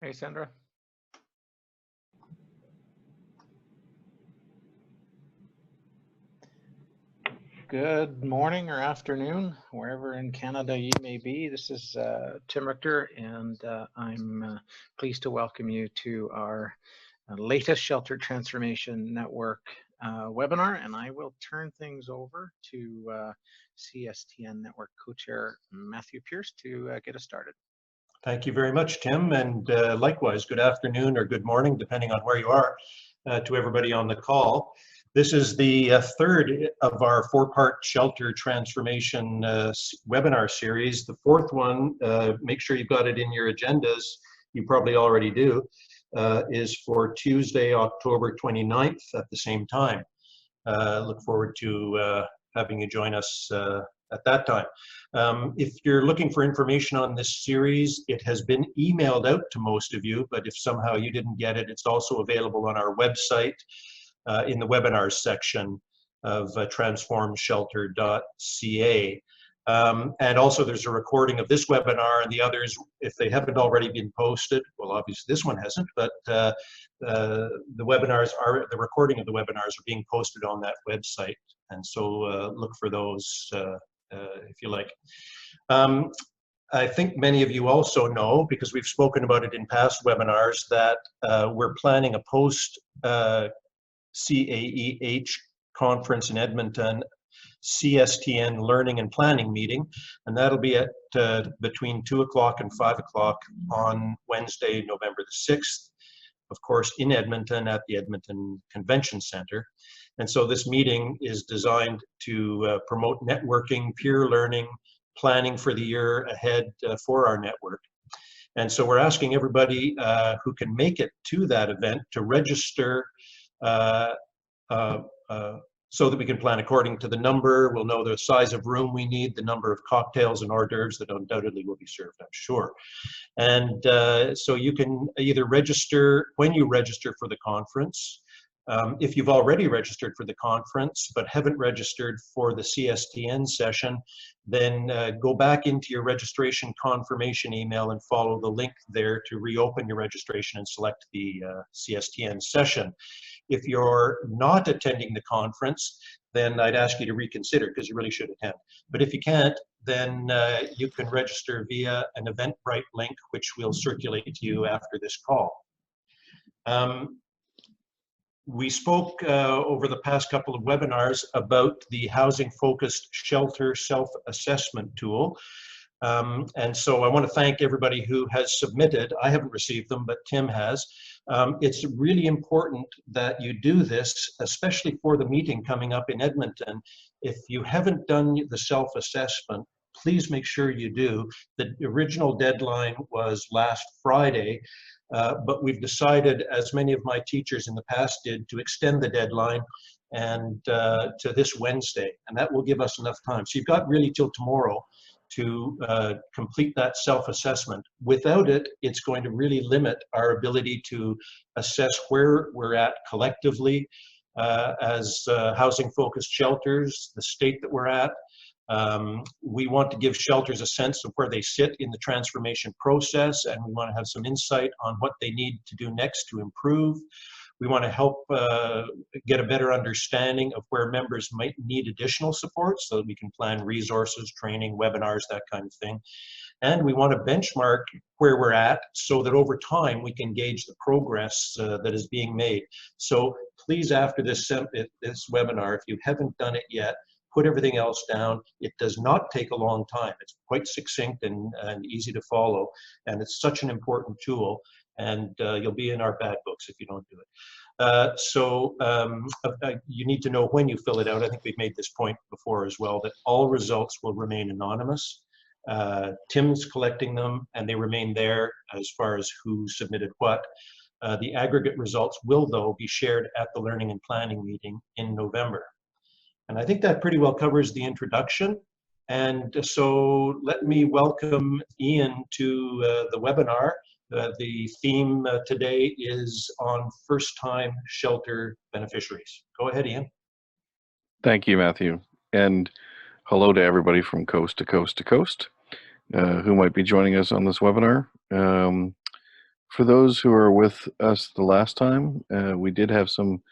Hey, Sandra. Good morning or afternoon, wherever in Canada you may be. This is Tim Richter, and I'm pleased to welcome you to our latest Shelter Transformation Network webinar, and I will turn things over to CSTN Network Co-Chair Matthew Pierce to get us started. Thank you very much, Tim, and likewise, good afternoon or good morning, depending on where you are, to everybody on the call. This is the third of our four-part shelter transformation webinar series. The fourth one, make sure you've got it in your agendas, you probably already do, is for Tuesday, October 29th at the same time. Look forward to having you join us at that time. If you're looking for information on this series, it has been emailed out to most of you, but if somehow you didn't get it, it's also available on our website in the webinars section of transformshelter.ca. And also there's a recording of this webinar and the others, if they haven't already been posted. Well, obviously this one hasn't, but the recording of the webinars are being posted on that website. And so look for those if you like. I think many of you also know, because we've spoken about it in past webinars, that we're planning a post CAEH conference in Edmonton, CSTN Learning and Planning meeting, and that'll be at between 2 o'clock and 5 o'clock on Wednesday, November the 6th, of course, in Edmonton at the Edmonton Convention Center. And so this meeting is designed to promote networking, peer learning, planning for the year ahead for our network. And so we're asking everybody who can make it to that event to register so that we can plan according to the number. We'll know the size of room we need, the number of cocktails and hors d'oeuvres that undoubtedly will be served, I'm sure. And so you can either register when you register for the conference. If you've already registered for the conference but haven't registered for the CSTN session, then go back into your registration confirmation email and follow the link there to reopen your registration and select the CSTN session. If you're not attending the conference, then I'd ask you to reconsider, because you really should attend. But if you can't, then you can register via an Eventbrite link, which we'll circulate to you after this call. We spoke over the past couple of webinars about the housing-focused shelter self-assessment tool. And so I want to thank everybody who has submitted. I haven't received them, but Tim has. It's really important that you do this, especially for the meeting coming up in Edmonton. If you haven't done the self-assessment, please make sure you do. The original deadline was last Friday, but we've decided, as many of my teachers in the past did, to extend the deadline and to this Wednesday, and that will give us enough time. So you've got really till tomorrow to complete that self-assessment. Without it, it's going to really limit our ability to assess where we're at collectively as housing-focused shelters, the state that we're at. We want to give shelters a sense of where they sit in the transformation process, and we want to have some insight on what they need to do next to improve. We want to help get a better understanding of where members might need additional support so that we can plan resources, training, webinars, that kind of thing. And we want to benchmark where we're at so that over time we can gauge the progress that is being made. So please, after this webinar, if you haven't done it yet, put everything else down. It does not take a long time. It's quite succinct and easy to follow, and it's such an important tool. And you'll be in our bad books if you don't do it. You need to know when you fill it out. I think we've made this point before as well, that all results will remain anonymous. Tim's collecting them, and they remain there as far as who submitted what. The aggregate results will, though, be shared at the Learning and Planning meeting in November. And I think that pretty well covers the introduction. And so let me welcome Iain to the webinar. The theme today is on first-time shelter beneficiaries. Go ahead, Iain. Thank you, Matthew. And hello to everybody from coast to coast to coast who might be joining us on this webinar. For those who are with us the last time, we did have some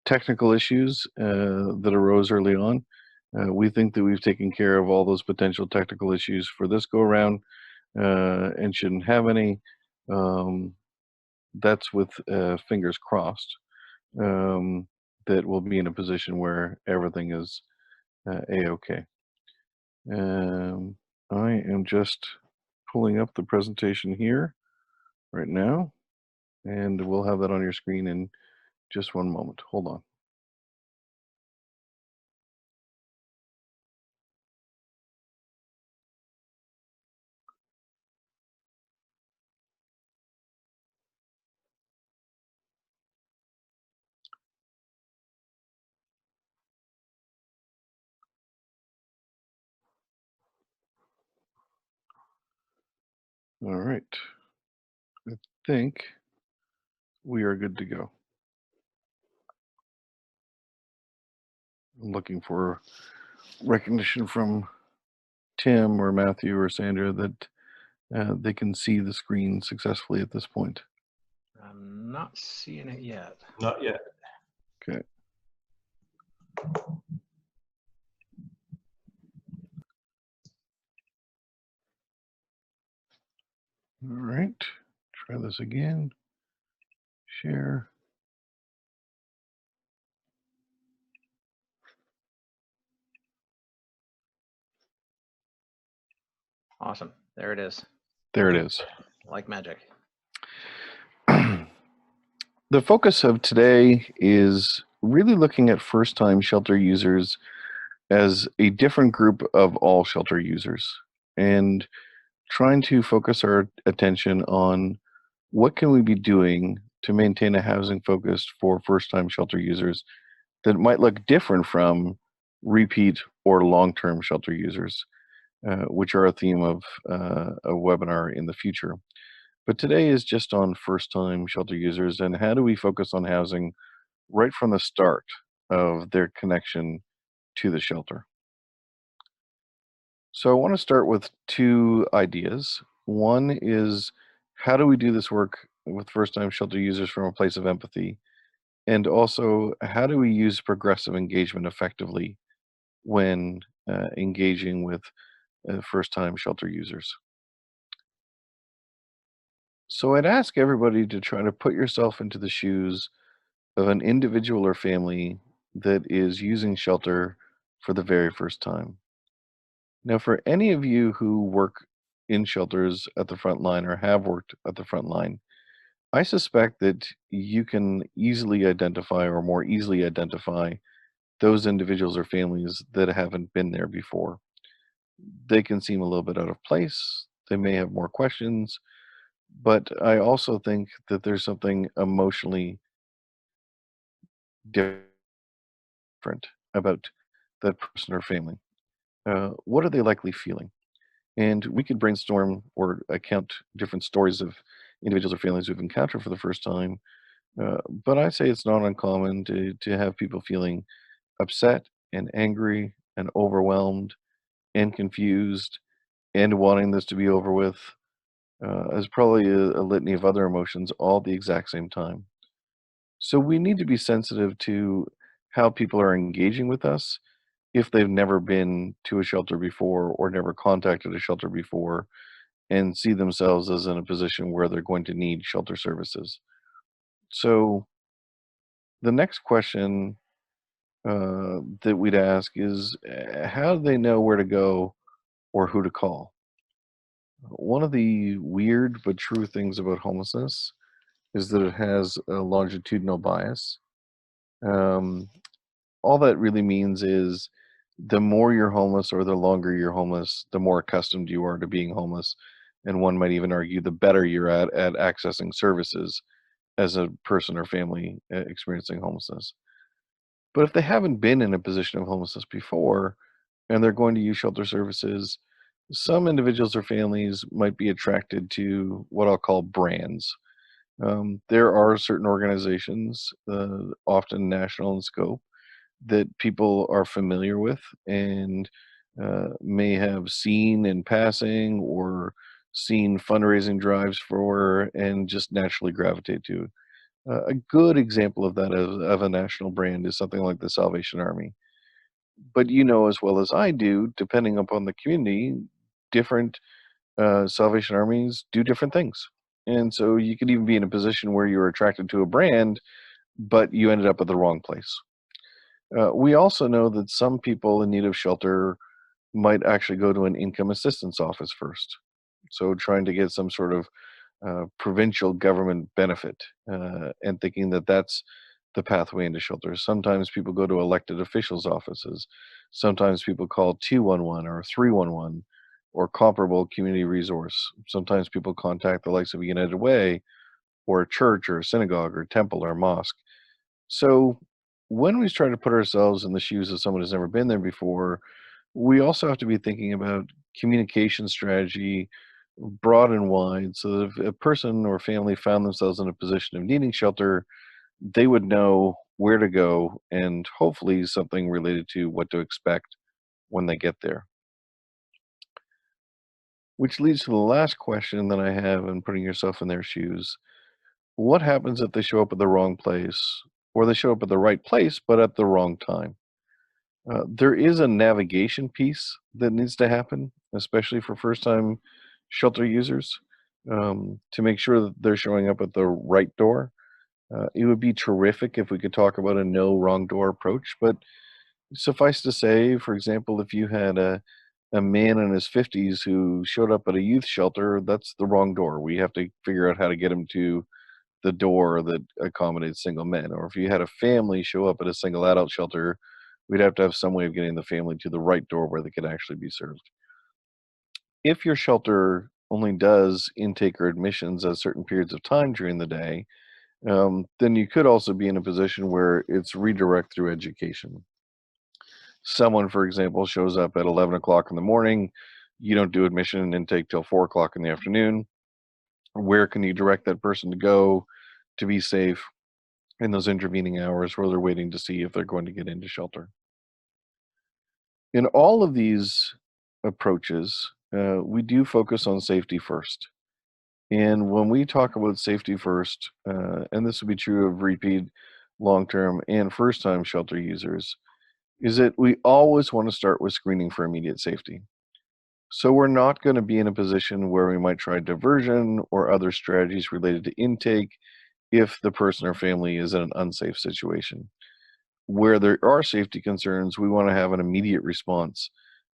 technical issues that arose early on. We think that we've taken care of all those potential technical issues for this go around and shouldn't have any. That's with fingers crossed that we'll be in a position where everything is a-okay. I am just pulling up the presentation here right now, and we'll have that on your screen in just one moment. Hold on. All right. I think we are good to go. I'm looking for recognition from Tim or Matthew or Sandra that they can see the screen successfully at this point. I'm not seeing it yet. Not yet. Okay. All right. Try this again. Share. Awesome. There it is. There it is. Like magic. The focus of today is really looking at first-time shelter users as a different group of all shelter users and trying to focus our attention on what can we be doing to maintain a housing focus for first-time shelter users that might look different from repeat or long-term shelter users, which are a theme of a webinar in the future. But today is just on first-time shelter users and how do we focus on housing right from the start of their connection to the shelter. So I want to start with two ideas. One is how do we do this work with first-time shelter users from a place of empathy? And also, how do we use progressive engagement effectively when engaging with first-time shelter users? So I'd ask everybody to try to put yourself into the shoes of an individual or family that is using shelter for the very first time. Now, for any of you who work in shelters at the front line or have worked at the front line, I suspect that you can easily identify or more easily identify those individuals or families that haven't been there before. They can seem a little bit out of place. They may have more questions, but I also think that there's something emotionally different about that person or family. What are they likely feeling? And we could brainstorm or account different stories of individuals or families who've encountered for the first time. But I say it's not uncommon to have people feeling upset and angry and overwhelmed and confused and wanting this to be over with, as probably a litany of other emotions all at the exact same time. So we need to be sensitive to how people are engaging with us if they've never been to a shelter before or never contacted a shelter before and see themselves as in a position where they're going to need shelter services. So the next question that we'd ask is how do they know where to go or who to call? One of the weird but true things about homelessness is that it has a longitudinal bias. Um, all that really means is the more you're homeless or the longer you're homeless, the more accustomed you are to being homeless. And one might even argue the better you're at accessing services as a person or family experiencing homelessness. But if they haven't been in a position of homelessness before and they're going to use shelter services, some individuals or families might be attracted to what I'll call brands. There are certain organizations, often national in scope, that people are familiar with and may have seen in passing or seen fundraising drives for, and just naturally gravitate to. A good example of that of a national brand is something like the Salvation Army. But you know as well as I do, depending upon the community, different Salvation Armies do different things. And so you could even be in a position where you're attracted to a brand, but you ended up at the wrong place. We also know that some people in need of shelter might actually go to an income assistance office first. So trying to get some sort of provincial government benefit and thinking that that's the pathway into shelter. Sometimes people go to elected officials' offices. Sometimes people call 211 or 311 or comparable community resource. Sometimes people contact the likes of United Way or a church or a synagogue or temple or mosque. So when we try to put ourselves in the shoes of someone who's never been there before, we also have to be thinking about communication strategy, broad and wide, so that if a person or family found themselves in a position of needing shelter, they would know where to go and hopefully something related to what to expect when they get there. Which leads to the last question that I have in putting yourself in their shoes. What happens if they show up at the wrong place, or they show up at the right place but at the wrong time? There is a navigation piece that needs to happen, especially for first-time shelter users, to make sure that they're showing up at the right door. It would be terrific if we could talk about a no wrong door approach, but suffice to say, for example, if you had a man in his 50s who showed up at a youth shelter, that's the wrong door. We have to figure out how to get him to the door that accommodates single men. Or if you had a family show up at a single adult shelter, we'd have to have some way of getting the family to the right door where they could actually be served. If your shelter only does intake or admissions at certain periods of time during the day, then you could also be in a position where it's redirect through education. Someone, for example, shows up at 11 o'clock in the morning, you don't do admission and intake till 4 o'clock in the afternoon. Where can you direct that person to go to be safe in those intervening hours where they're waiting to see if they're going to get into shelter? In all of these approaches, we do focus on safety first. And when we talk about safety first, and this would be true of repeat, long-term, and first-time shelter users, is that we always want to start with screening for immediate safety. So we're not going to be in a position where we might try diversion or other strategies related to intake if the person or family is in an unsafe situation. Where there are safety concerns, we want to have an immediate response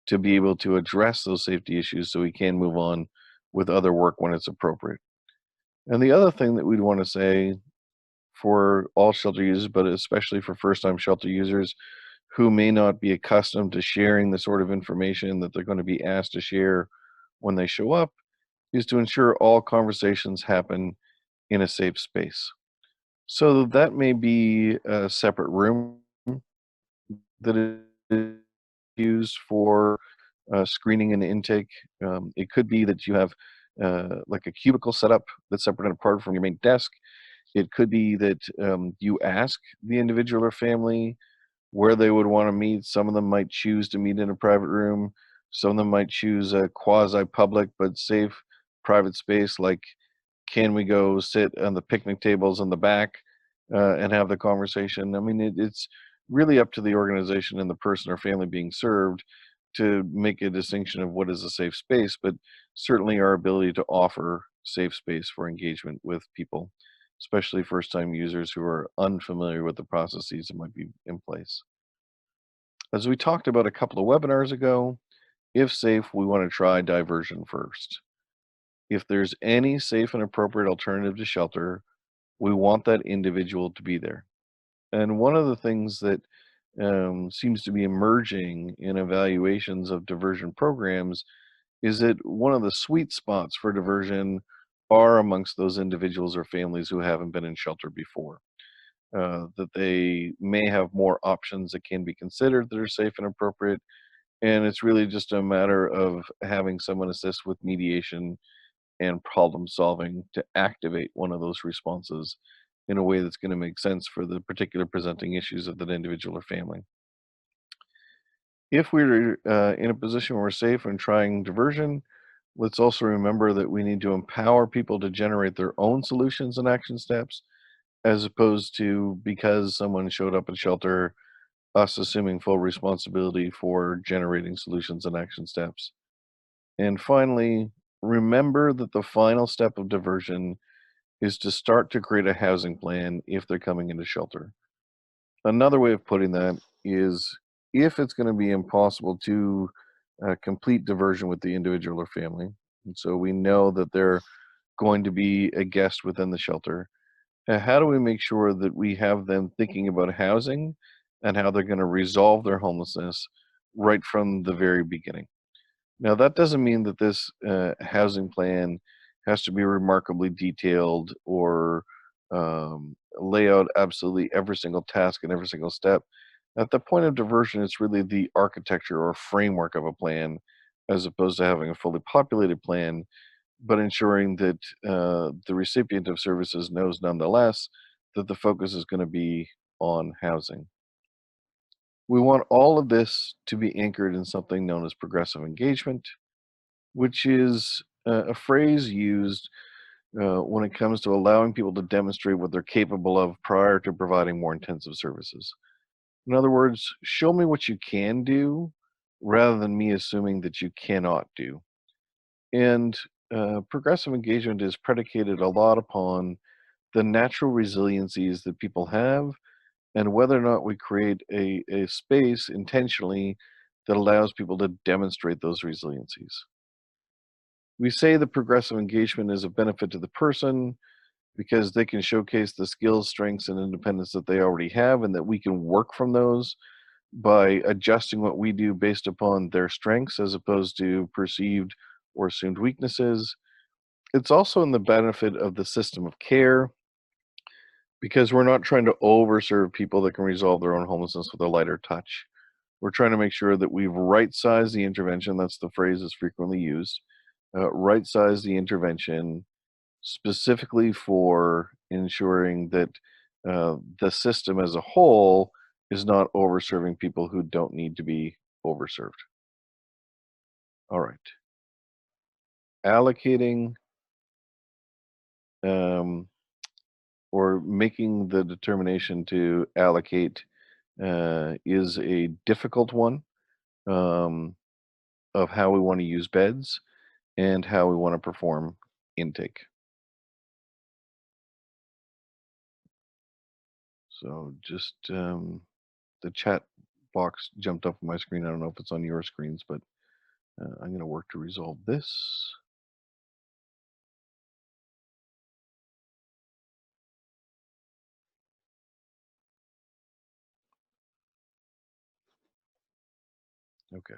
to be able to address those safety issues so we can move on with other work when it's appropriate. And the other thing that we'd want to say for all shelter users, but especially for first-time shelter users who may not be accustomed to sharing the sort of information that they're going to be asked to share when they show up, is to ensure all conversations happen in a safe space. So that may be a separate room that is used for screening and intake. It could be that you have like a cubicle set up that's separate and apart from your main desk. It could be that you ask the individual or family where they would want to meet. Some of them might choose to meet in a private room. Some of them might choose a quasi-public but safe private space, like can we go sit on the picnic tables in the back and have the conversation? I mean, it's really up to the organization and the person or family being served to make a distinction of what is a safe space, but certainly our ability to offer safe space for engagement with people, especially first-time users who are unfamiliar with the processes that might be in place. As we talked about a couple of webinars ago, if safe, we want to try diversion first. If there's any safe and appropriate alternative to shelter, we want that individual to be there. And one of the things that seems to be emerging in evaluations of diversion programs is that one of the sweet spots for diversion are amongst those individuals or families who haven't been in shelter before. That they may have more options that can be considered that are safe and appropriate. And it's really just a matter of having someone assist with mediation and problem solving to activate one of those responses in a way that's going to make sense for the particular presenting issues of that individual or family. If we're in a position where we're safe and trying diversion, let's also remember that we need to empower people to generate their own solutions and action steps, as opposed to because someone showed up at shelter, us assuming full responsibility for generating solutions and action steps. And finally, remember that the final step of diversion is to start to create a housing plan if they're coming into shelter. Another way of putting that is, if it's going to be impossible to complete diversion with the individual or family, and so we know that they're going to be a guest within the shelter, how do we make sure that we have them thinking about housing and how they're going to resolve their homelessness right from the very beginning? Now, that doesn't mean that this housing plan has to be remarkably detailed or lay out absolutely every single task and every single step. At the point of diversion, it's really the architecture or framework of a plan, as opposed to having a fully populated plan, but ensuring that the recipient of services knows nonetheless that the focus is going to be on housing. We want all of this to be anchored in something known as progressive engagement, which is a phrase used when it comes to allowing people to demonstrate what they're capable of prior to providing more intensive services. In other words, show me what you can do rather than me assuming that you cannot do. And progressive engagement is predicated a lot upon the natural resiliencies that people have, and whether or not we create a space intentionally that allows people to demonstrate those resiliencies. We say that progressive engagement is a benefit to the person because they can showcase the skills, strengths, and independence that they already have, and that we can work from those by adjusting what we do based upon their strengths as opposed to perceived or assumed weaknesses. It's also in the benefit of the system of care, because we're not trying to overserve people that can resolve their own homelessness with a lighter touch. We're trying to make sure that we've right-sized the intervention. That's the phrase that's frequently used. Right-size the intervention specifically for ensuring that the system as a whole is not overserving people who don't need to be overserved. All right. Allocating or making the determination to allocate is a difficult one of how we want to use beds and how we want to perform intake. So just the chat box jumped up on my screen. I don't know if it's on your screens, but I'm going to work to resolve this. Okay.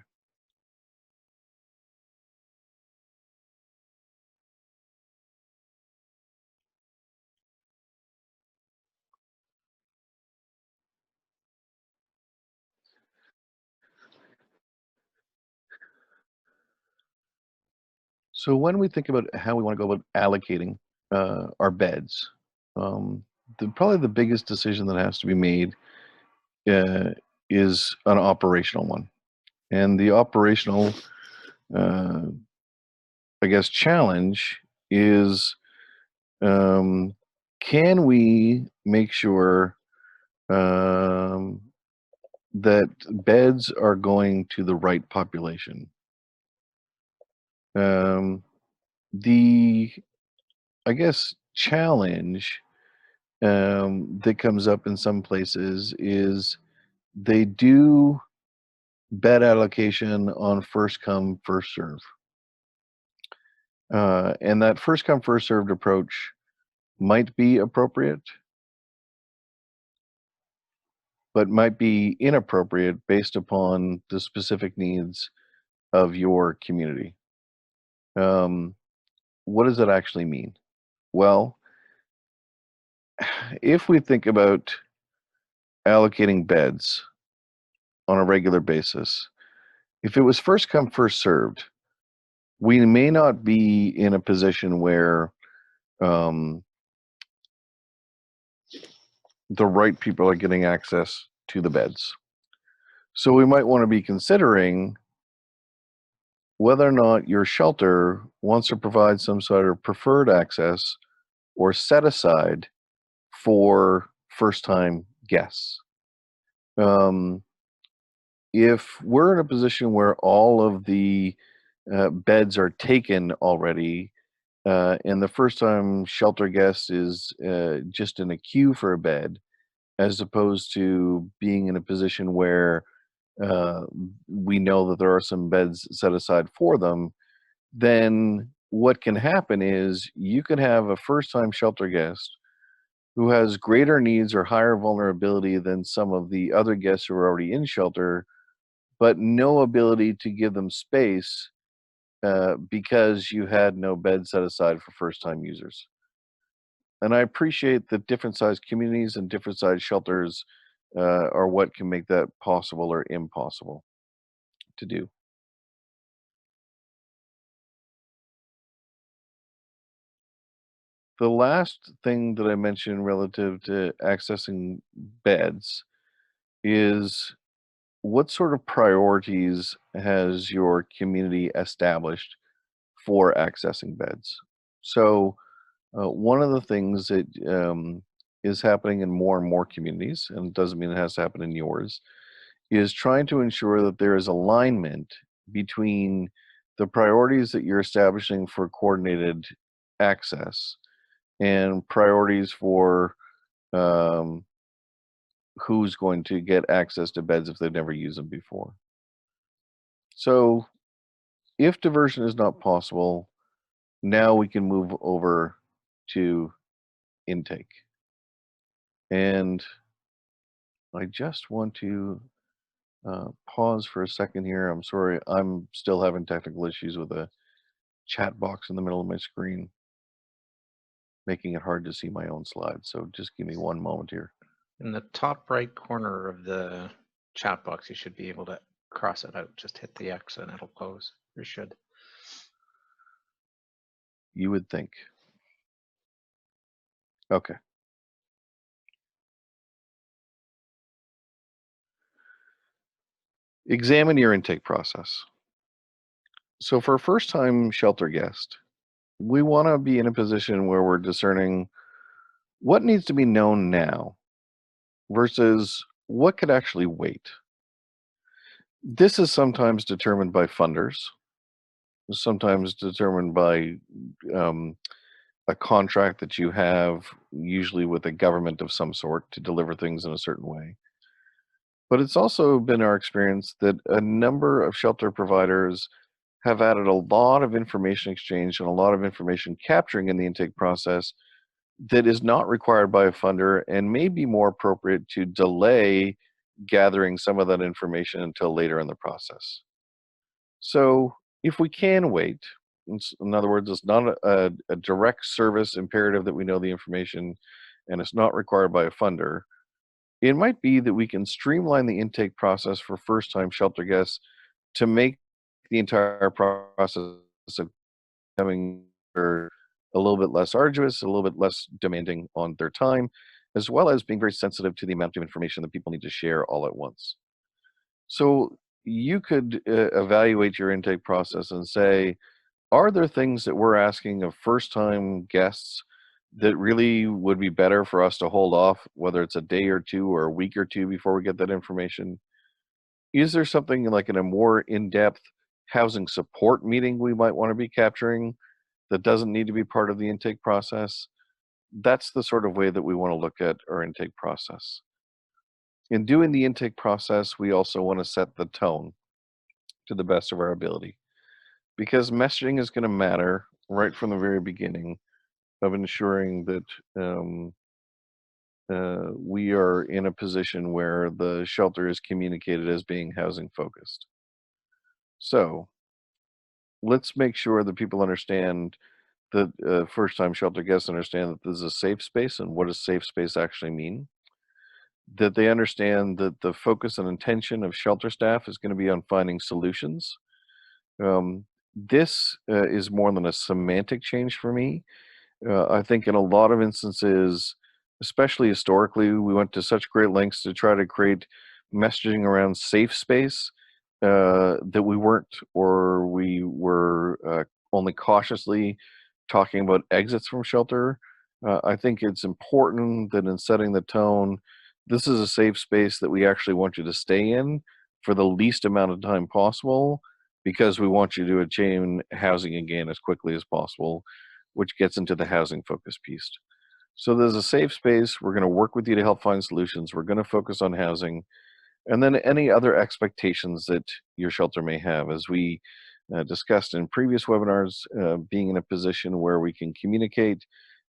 So when we think about how we want to go about allocating our beds, probably the biggest decision that has to be made is an operational one. And the operational, I guess, challenge is, can we make sure that beds are going to the right population? The, I guess, challenge that comes up in some places is they do bed allocation on first come, first serve. And that first come, first served approach might be appropriate, but might be inappropriate based upon the specific needs of your community. What does that actually mean? Well, if we think about allocating beds on a regular basis, if it was first come, first served, we may not be in a position where the right people are getting access to the beds. So we might want to be considering whether or not your shelter wants to provide some sort of preferred access or set aside for first-time guests. If we're in a position where all of the beds are taken already, and the first-time shelter guest is just in a queue for a bed, as opposed to being in a position where uh, we know that there are some beds set aside for them, then what can happen is you can have a first-time shelter guest who has greater needs or higher vulnerability than some of the other guests who are already in shelter, but no ability to give them space because you had no bed set aside for first-time users. And I appreciate that different sized communities and different sized shelters are what can make that possible or impossible to do. The last thing that I mentioned relative to accessing beds is what sort of priorities has your community established for accessing beds? So, one of the things that is happening in more and more communities, and it doesn't mean it has to happen in yours, is trying to ensure that there is alignment between the priorities that you're establishing for coordinated access and priorities for um, who's going to get access to beds if they've never used them before. So if diversion is not possible, now we can move over to intake. And I just want to pause for a second here. I'm sorry, I'm still having technical issues with a chat box in the middle of my screen, making it hard to see my own slides. So just give me one moment here. In the top right corner of the chat box, you should be able to cross it out. Just hit the X and it'll close. You should. You would think. Okay. Examine your intake process. So for a first-time shelter guest, we want to be in a position where we're discerning what needs to be known now versus what could actually wait. This is sometimes determined by funders, sometimes determined by a contract that you have, usually with a government of some sort, to deliver things in a certain way. But it's also been our experience that a number of shelter providers have added a lot of information exchange and a lot of information capturing in the intake process that is not required by a funder and may be more appropriate to delay gathering some of that information until later in the process. So if we can wait, in other words, it's not a direct service imperative that we know the information and it's not required by a funder, it might be that we can streamline the intake process for first-time shelter guests to make the entire process of coming a little bit less arduous, a little bit less demanding on their time, as well as being very sensitive to the amount of information that people need to share all at once. So you could evaluate your intake process and say, are there things that we're asking of first-time guests that really would be better for us to hold off, whether it's a day or two or a week or two before we get that information? Is there something like in a more in-depth housing support meeting we might want to be capturing that doesn't need to be part of the intake process? That's the sort of way that we want to look at our intake process. In doing the intake process, we also want to set the tone to the best of our ability, because messaging is going to matter right from the very beginning of ensuring that we are in a position where the shelter is communicated as being housing focused. So let's make sure that people understand that first-time shelter guests understand that this is a safe space and what does safe space actually mean. That they understand that the focus and intention of shelter staff is going to be on finding solutions. This is more than a semantic change for me. I think in a lot of instances, especially historically, we went to such great lengths to try to create messaging around safe space that we weren't, or we were only cautiously talking about exits from shelter. I think it's important that in setting the tone, this is a safe space that we actually want you to stay in for the least amount of time possible, because we want you to attain housing again as quickly as possible, which gets into the housing focus piece. So there's a safe space. We're going to work with you to help find solutions. We're going to focus on housing. And then any other expectations that your shelter may have. As we discussed in previous webinars, being in a position where we can communicate,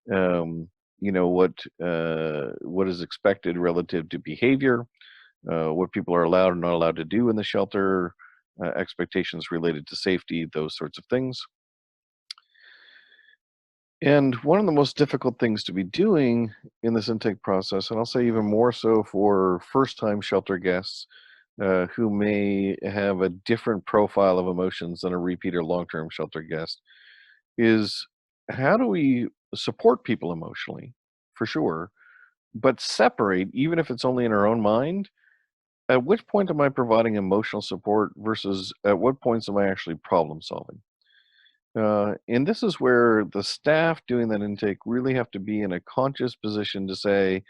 you know, what is expected relative to behavior, what people are allowed and not allowed to do in the shelter, expectations related to safety, those sorts of things. And one of the most difficult things to be doing in this intake process, and I'll say even more so for first-time shelter guests who may have a different profile of emotions than a repeat or long-term shelter guest, is how do we support people emotionally, for sure, but separate, even if it's only in our own mind, at which point am I providing emotional support versus at what points am I actually problem solving? And this is where the staff doing that intake really have to be in a conscious position to say,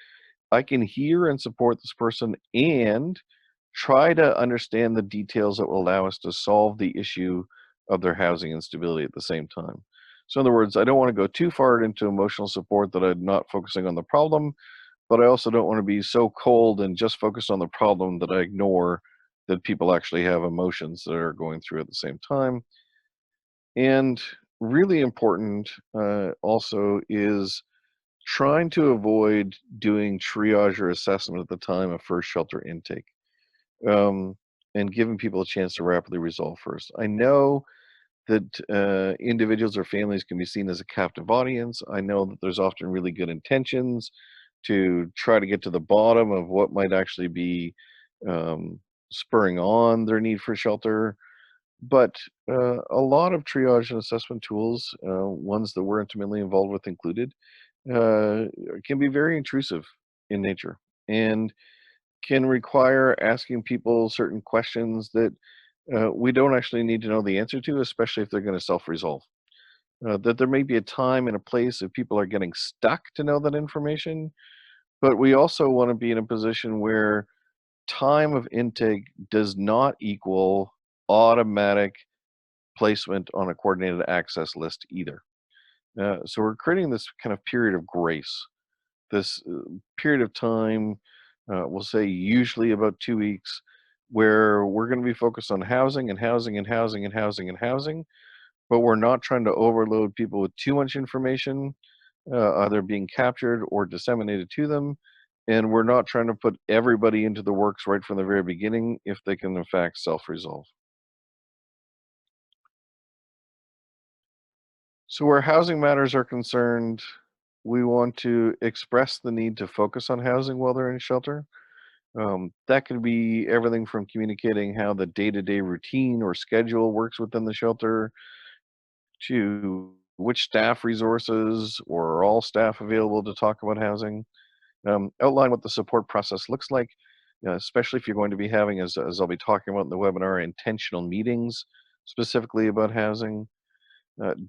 I can hear and support this person and try to understand the details that will allow us to solve the issue of their housing instability at the same time. So in other words, I don't want to go too far into emotional support that I'm not focusing on the problem, but I also don't want to be so cold and just focused on the problem that I ignore that people actually have emotions that are going through at the same time. And really important also is trying to avoid doing triage or assessment at the time of first shelter intake, um, and giving people a chance to rapidly resolve first. I know that individuals or families can be seen as a captive audience. I know that there's often really good intentions to try to get to the bottom of what might actually be um, spurring on their need for shelter. But a lot of triage and assessment tools, ones that we're intimately involved with included, uh, can be very intrusive in nature and can require asking people certain questions that we don't actually need to know the answer to, especially if they're going to self-resolve. That there may be a time and a place if people are getting stuck to know that information, but we also want to be in a position where time of intake does not equal automatic placement on a coordinated access list either. So we're creating this kind of period of grace, this period of time, we'll say usually about 2 weeks, where we're going to be focused on housing and housing and housing and housing and housing, but we're not trying to overload people with too much information, either being captured or disseminated to them. And we're not trying to put everybody into the works right from the very beginning if they can in fact self-resolve. So where housing matters are concerned, we want to express the need to focus on housing while they're in shelter. That could be everything from communicating how the day-to-day routine or schedule works within the shelter to which staff resources or are all staff available to talk about housing. Outline what the support process looks like, especially if you're going to be having, as I'll be talking about in the webinar, intentional meetings specifically about housing.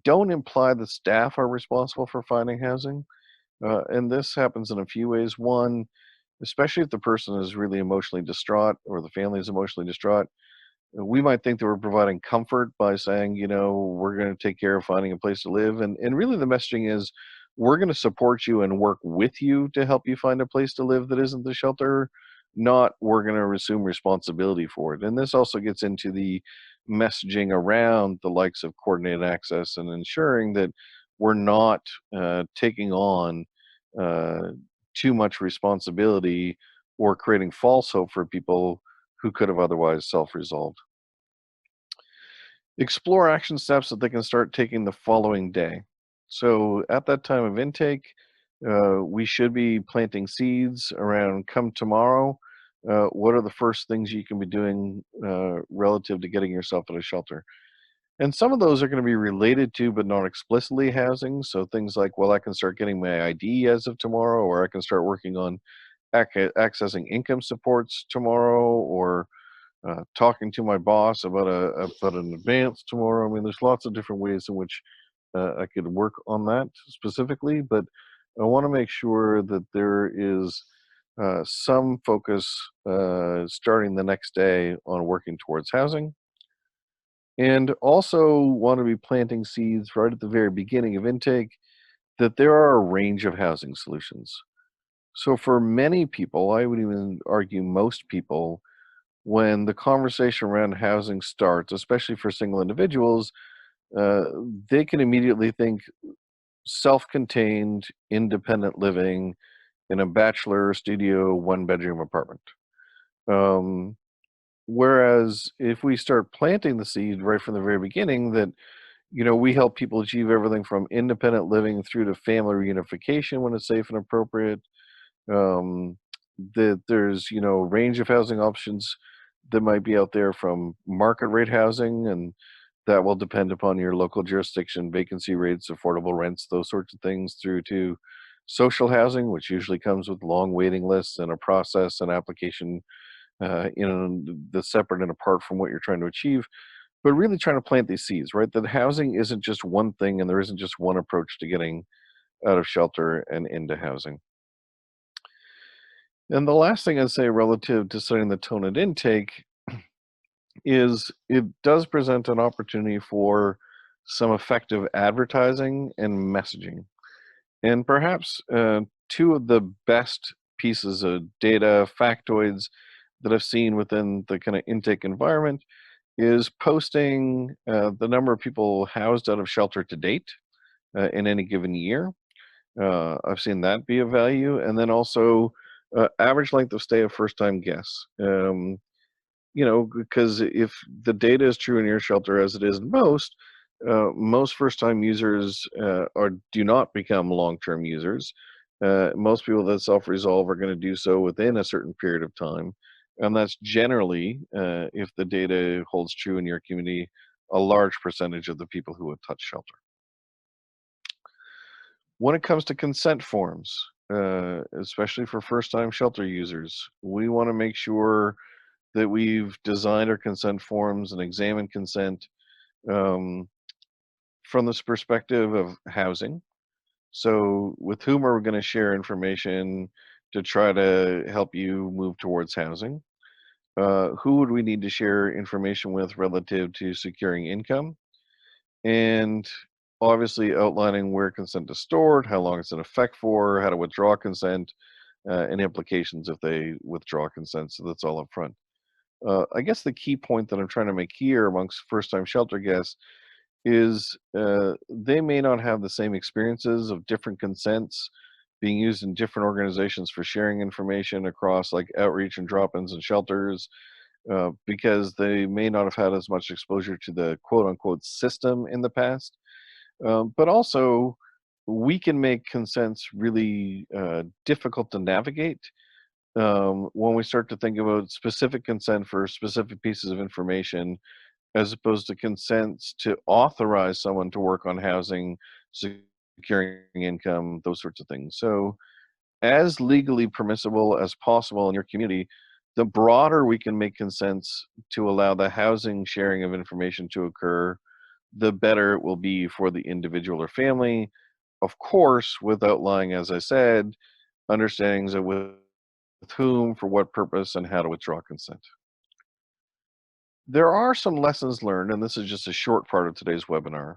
Don't imply that staff are responsible for finding housing. And this happens in a few ways. One, especially if the person is really emotionally distraught or the family is emotionally distraught, we might think that we're providing comfort by saying, you know, we're going to take care of finding a place to live. And really the messaging is, we're going to support you and work with you to help you find a place to live that isn't the shelter, not we're going to assume responsibility for it. And this also gets into the messaging around the likes of coordinated access and ensuring that we're not taking on uh, too much responsibility or creating false hope for people who could have otherwise self-resolved. Explore action steps that they can start taking the following day. So at that time of intake, we should be planting seeds around come tomorrow. What are the first things you can be doing relative to getting yourself at a shelter? And some of those are going to be related to, but not explicitly housing. So things like, well, I can start getting my ID as of tomorrow, or I can start working on accessing income supports tomorrow, or talking to my boss about an advance tomorrow. I mean, there's lots of different ways in which I could work on that specifically, but I want to make sure that there is some focus starting the next day on working towards housing. And also want to be planting seeds right at the very beginning of intake that there are a range of housing solutions. So for many people, I would even argue most people, when the conversation around housing starts, especially for single individuals, uh, they can immediately think self-contained, independent living in a bachelor studio, one-bedroom apartment. Um, Whereas if we start planting the seed right from the very beginning that, we help people achieve everything from independent living through to family reunification when it's safe and appropriate, um, that there's, range of housing options that might be out there from market rate housing, and that will depend upon your local jurisdiction, vacancy rates, affordable rents, those sorts of things, through to social housing, which usually comes with long waiting lists and a process and application, that's separate and apart from what you're trying to achieve, but really trying to plant these seeds, right? That housing isn't just one thing and there isn't just one approach to getting out of shelter and into housing. And the last thing I'd say relative to setting the tone at intake is it does present an opportunity for some effective advertising and messaging. And perhaps two of the best pieces of data, factoids that I've seen within the kind of intake environment is posting the number of people housed out of shelter to date in any given year. I've seen that be of value. And then also average length of stay of first-time guests. Because if the data is true in your shelter as it is in most first-time users do not become long-term users. Most people that self-resolve are going to do so within a certain period of time. And that's generally, if the data holds true in your community, a large percentage of the people who would touch shelter. When it comes to consent forms, especially for first-time shelter users, we want to make sure that we've designed our consent forms and examined consent um, from this perspective of housing. So with whom are we going to share information to try to help you move towards housing? Who would we need to share information with relative to securing income? And obviously outlining where consent is stored, how long it's in effect for, how to withdraw consent, and implications if they withdraw consent. So that's all up front. I guess the key point that I'm trying to make here amongst first-time shelter guests is they may not have the same experiences of different consents being used in different organizations for sharing information across like outreach and drop-ins and shelters, because they may not have had as much exposure to the quote-unquote system in the past. But also, we can make consents really difficult to navigate when we start to think about specific consent for specific pieces of information, as opposed to consents to authorize someone to work on housing, securing income, those sorts of things. So as legally permissible as possible in your community, the broader we can make consents to allow the housing sharing of information to occur, the better it will be for the individual or family. Of course, with outlining, as I said, understandings of with whom, for what purpose, and how to withdraw consent. There are some lessons learned, and this is just a short part of today's webinar,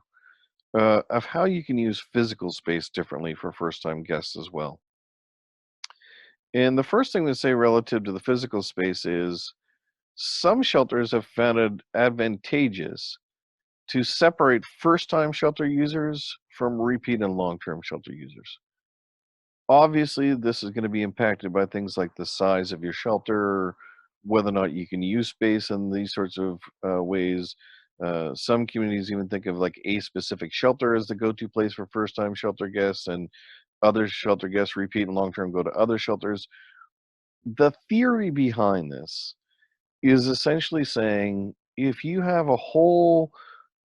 of how you can use physical space differently for first-time guests as well. And the first thing to say relative to the physical space is some shelters have found it advantageous to separate first-time shelter users from repeat and long-term shelter users. Obviously, this is going to be impacted by things like the size of your shelter, whether or not you can use space in these sorts of ways. Some communities even think of like a specific shelter as the go-to place for first-time shelter guests, and other shelter guests repeat and long-term go to other shelters. The theory behind this is essentially saying if you have a whole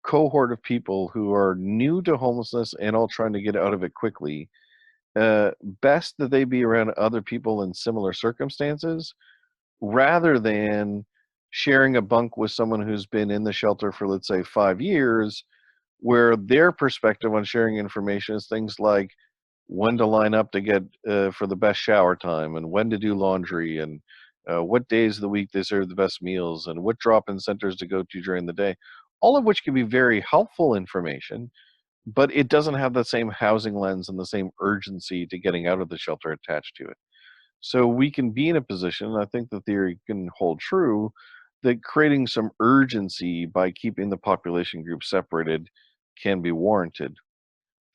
cohort of people who are new to homelessness and all trying to get out of it quickly, best that they be around other people in similar circumstances rather than sharing a bunk with someone who's been in the shelter for, let's say, 5 years, where their perspective on sharing information is things like when to line up to get for the best shower time, and when to do laundry, and what days of the week they serve the best meals, and what drop-in centers to go to during the day, all of which can be very helpful information, but it doesn't have the same housing lens and the same urgency to getting out of the shelter attached to it. So we can be in a position, and I think the theory can hold true, that creating some urgency by keeping the population group separated can be warranted.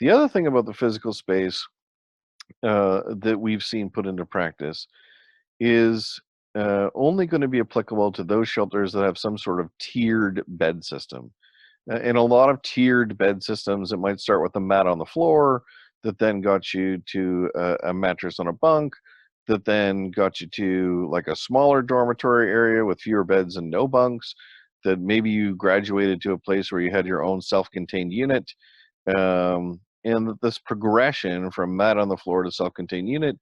The other thing about the physical space that we've seen put into practice is only going to be applicable to those shelters that have some sort of tiered bed system. In a lot of tiered bed systems, it might start with a mat on the floor that then got you to a mattress on a bunk, that then got you to like a smaller dormitory area with fewer beds and no bunks, that maybe you graduated to a place where you had your own self-contained unit. And that this progression from mat on the floor to self-contained unit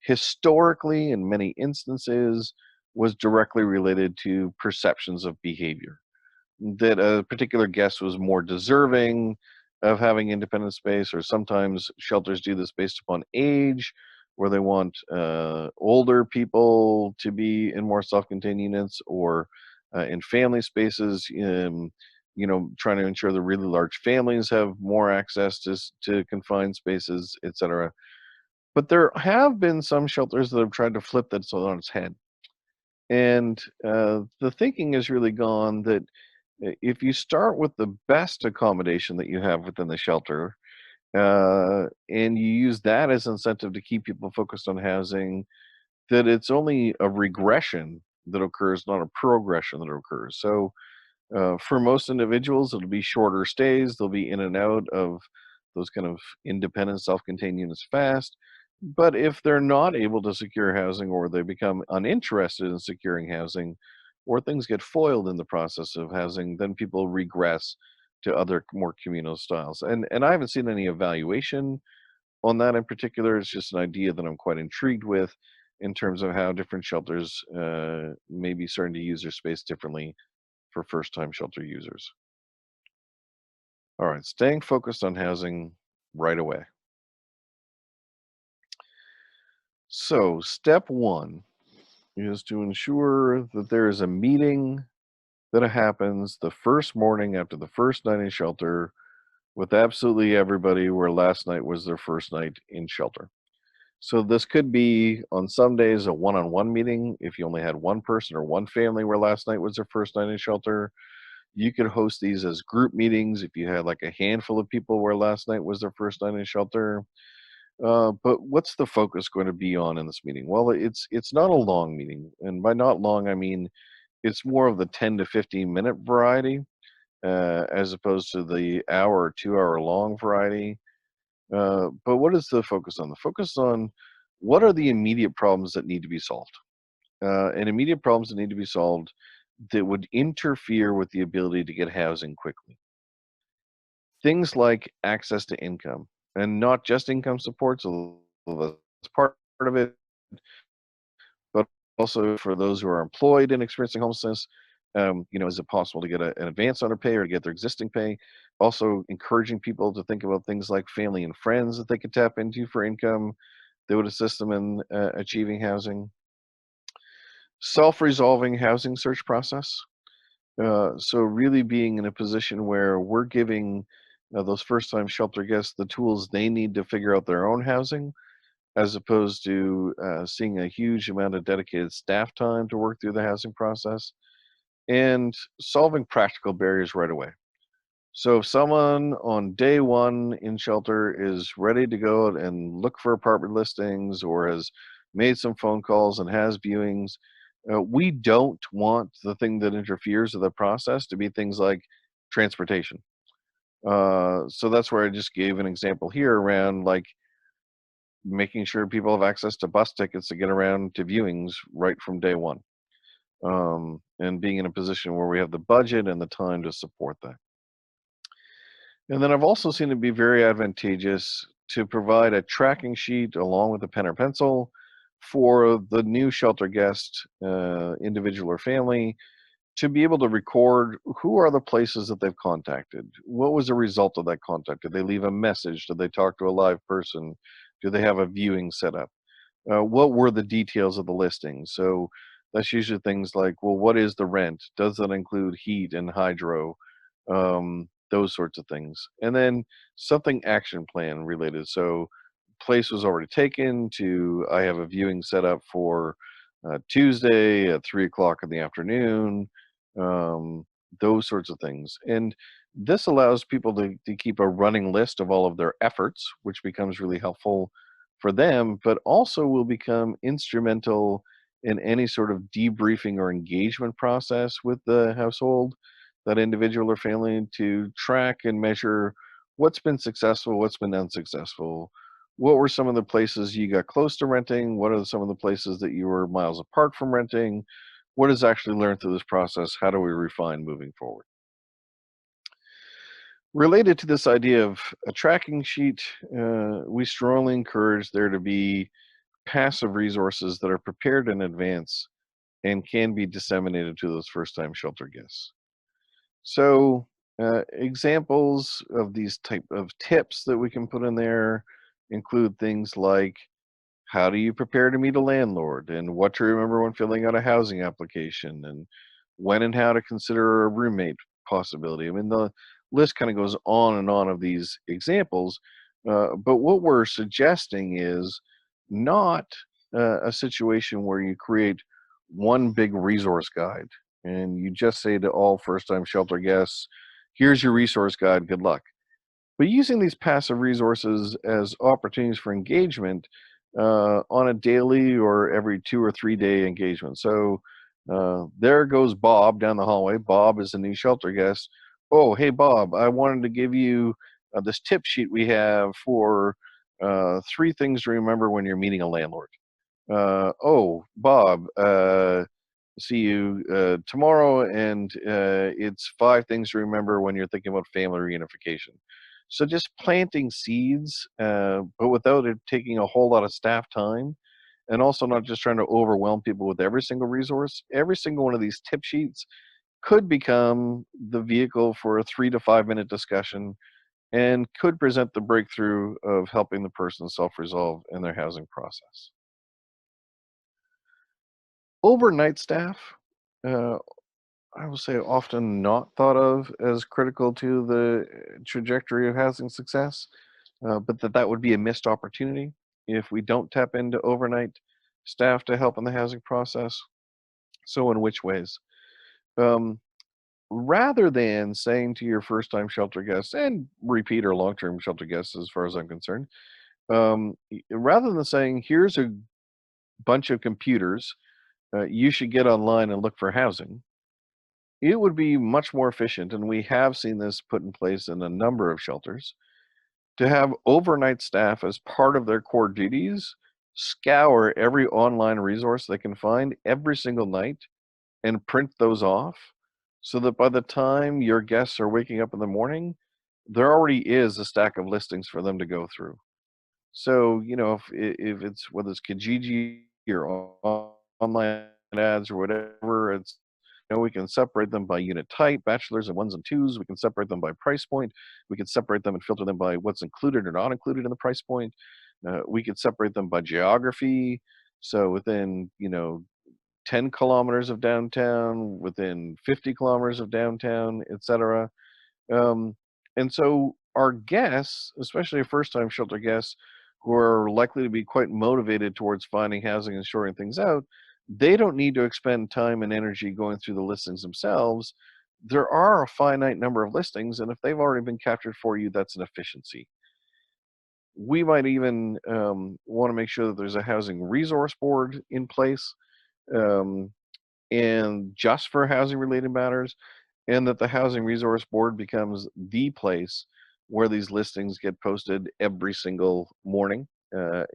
historically, in many instances, was directly related to perceptions of behavior. That a particular guest was more deserving of having independent space, or sometimes shelters do this based upon age, where they want older people to be in more self-contained units, or in family spaces, trying to ensure the really large families have more access to confined spaces, etc. But there have been some shelters that have tried to flip that on its head. And the thinking has really gone that if you start with the best accommodation that you have within the shelter, and you use that as incentive to keep people focused on housing, that it's only a regression that occurs, not a progression that occurs. So for most individuals, it'll be shorter stays. They'll be in and out of those kind of independent self-contained units fast. But if they're not able to secure housing, or they become uninterested in securing housing, or things get foiled in the process of housing, then people regress to other more communal styles. And I haven't seen any evaluation on that in particular. It's just an idea that I'm quite intrigued with in terms of how different shelters may be starting to use their space differently for first-time shelter users. All right, staying focused on housing right away. So step one is to ensure that there is a meeting that happens the first morning after the first night in shelter with absolutely everybody where last night was their first night in shelter. So this could be on some days a one-on-one meeting if you only had one person or one family where last night was their first night in shelter. You could host these as group meetings if you had like a handful of people where last night was their first night in shelter. But what's the focus going to be on in this meeting? Well, it's not a long meeting, and by not long I mean it's more of the 10 to 15 minute variety, as opposed to the hour or 2 hour long variety. But what is the focus on? The focus on what are the immediate problems that need to be solved, and immediate problems that need to be solved that would interfere with the ability to get housing quickly. Things like access to income, and not just income support, so that's part of it, but also for those who are employed and experiencing homelessness, is it possible to get an advance on their pay or to get their existing pay? Also encouraging people to think about things like family and friends that they could tap into for income that would assist them in achieving housing. Self-resolving housing search process. So really being in a position where we're giving those first-time shelter guests the tools they need to figure out their own housing, as opposed to seeing a huge amount of dedicated staff time to work through the housing process, and solving practical barriers right away. So if someone on day one in shelter is ready to go out and look for apartment listings, or has made some phone calls and has viewings, we don't want the thing that interferes with the process to be things like transportation. So that's where I just gave an example here around like making sure people have access to bus tickets to get around to viewings right from day one, and being in a position where we have the budget and the time to support that. And then I've also seen it be very advantageous to provide a tracking sheet along with a pen or pencil for the new shelter guest, individual or family, to be able to record who are the places that they've contacted. What was the result of that contact? Did they leave a message? Did they talk to a live person? Do they have a viewing set up? What were the details of the listing? So that's usually things like, well, what is the rent? Does that include heat and hydro? Those sorts of things. And then something action plan related. So place was already taken to, I have a viewing set up for Tuesday at 3 o'clock in the afternoon, those sorts of things. And this allows people to keep a running list of all of their efforts, which becomes really helpful for them, but also will become instrumental in any sort of debriefing or engagement process with the household, that individual or family, to track and measure what's been successful, what's been unsuccessful, what were some of the places you got close to renting, what are some of the places that you were miles apart from renting, what is actually learned through this process, how do we refine moving forward. Related to this idea of a tracking sheet, we strongly encourage there to be passive resources that are prepared in advance and can be disseminated to those first-time shelter guests. So examples of these type of tips that we can put in there include things like, how do you prepare to meet a landlord, and what to remember when filling out a housing application, and when and how to consider a roommate possibility. I mean, the list kind of goes on and on of these examples, but what we're suggesting is not a situation where you create one big resource guide and you just say to all first-time shelter guests, here's your resource guide, good luck. But using these passive resources as opportunities for engagement on a daily or every 2 or 3 day engagement. So there goes Bob down the hallway. Bob is a new shelter guest. Oh, hey, Bob, I wanted to give you this tip sheet we have for 3 things to remember when you're meeting a landlord. Oh, Bob, see you tomorrow, and it's 5 things to remember when you're thinking about family reunification. So just planting seeds, but without it taking a whole lot of staff time, and also not just trying to overwhelm people with every single resource. Every single one of these tip sheets could become the vehicle for a 3 to 5 minute discussion and could present the breakthrough of helping the person self-resolve in their housing process. Overnight staff, I will say, often not thought of as critical to the trajectory of housing success, but that would be a missed opportunity if we don't tap into overnight staff to help in the housing process. So in which ways? Um, Rather than saying to your first-time shelter guests, and repeat or long-term shelter guests as far as I'm concerned, rather than saying, here's a bunch of computers, you should get online and look for housing, it would be much more efficient, and we have seen this put in place in a number of shelters, to have overnight staff as part of their core duties scour every online resource they can find every single night and print those off, so that by the time your guests are waking up in the morning, there already is a stack of listings for them to go through. So, you know, if it's, whether it's Kijiji or online ads or whatever, it's, you know, we can separate them by unit type, bachelors and ones and twos. We can separate them by price point. We can separate them and filter them by what's included or not included in the price point. We could separate them by geography. So within, you know, 10 kilometers of downtown, within 50 kilometers of downtown, etc. Um, and so our guests, especially first-time shelter guests, who are likely to be quite motivated towards finding housing and shoring things out, they don't need to expend time and energy going through the listings themselves. There are a finite number of listings, and if they've already been captured for you, that's an efficiency. We might even want to make sure that there's a housing resource board in place, and just for housing related matters, and that the housing resource board becomes the place where these listings get posted every single morning.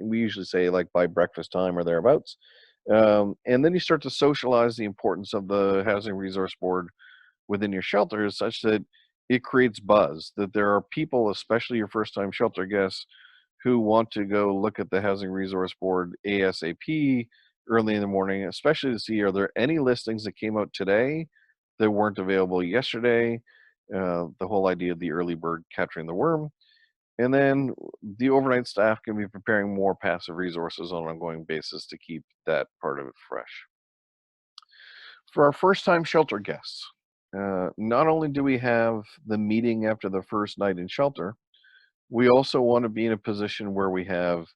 We usually say like by breakfast time or thereabouts. And then you start to socialize the importance of the housing resource board within your shelters, such that it creates buzz, that there are people, especially your first time shelter guests, who want to go look at the housing resource board ASAP early in the morning, especially to see, are there any listings that came out today that weren't available yesterday. The whole idea of the early bird capturing the worm. And then the overnight staff can be preparing more passive resources on an ongoing basis to keep that part of it fresh. For our first time shelter guests, not only do we have the meeting after the first night in shelter, we also want to be in a position where we have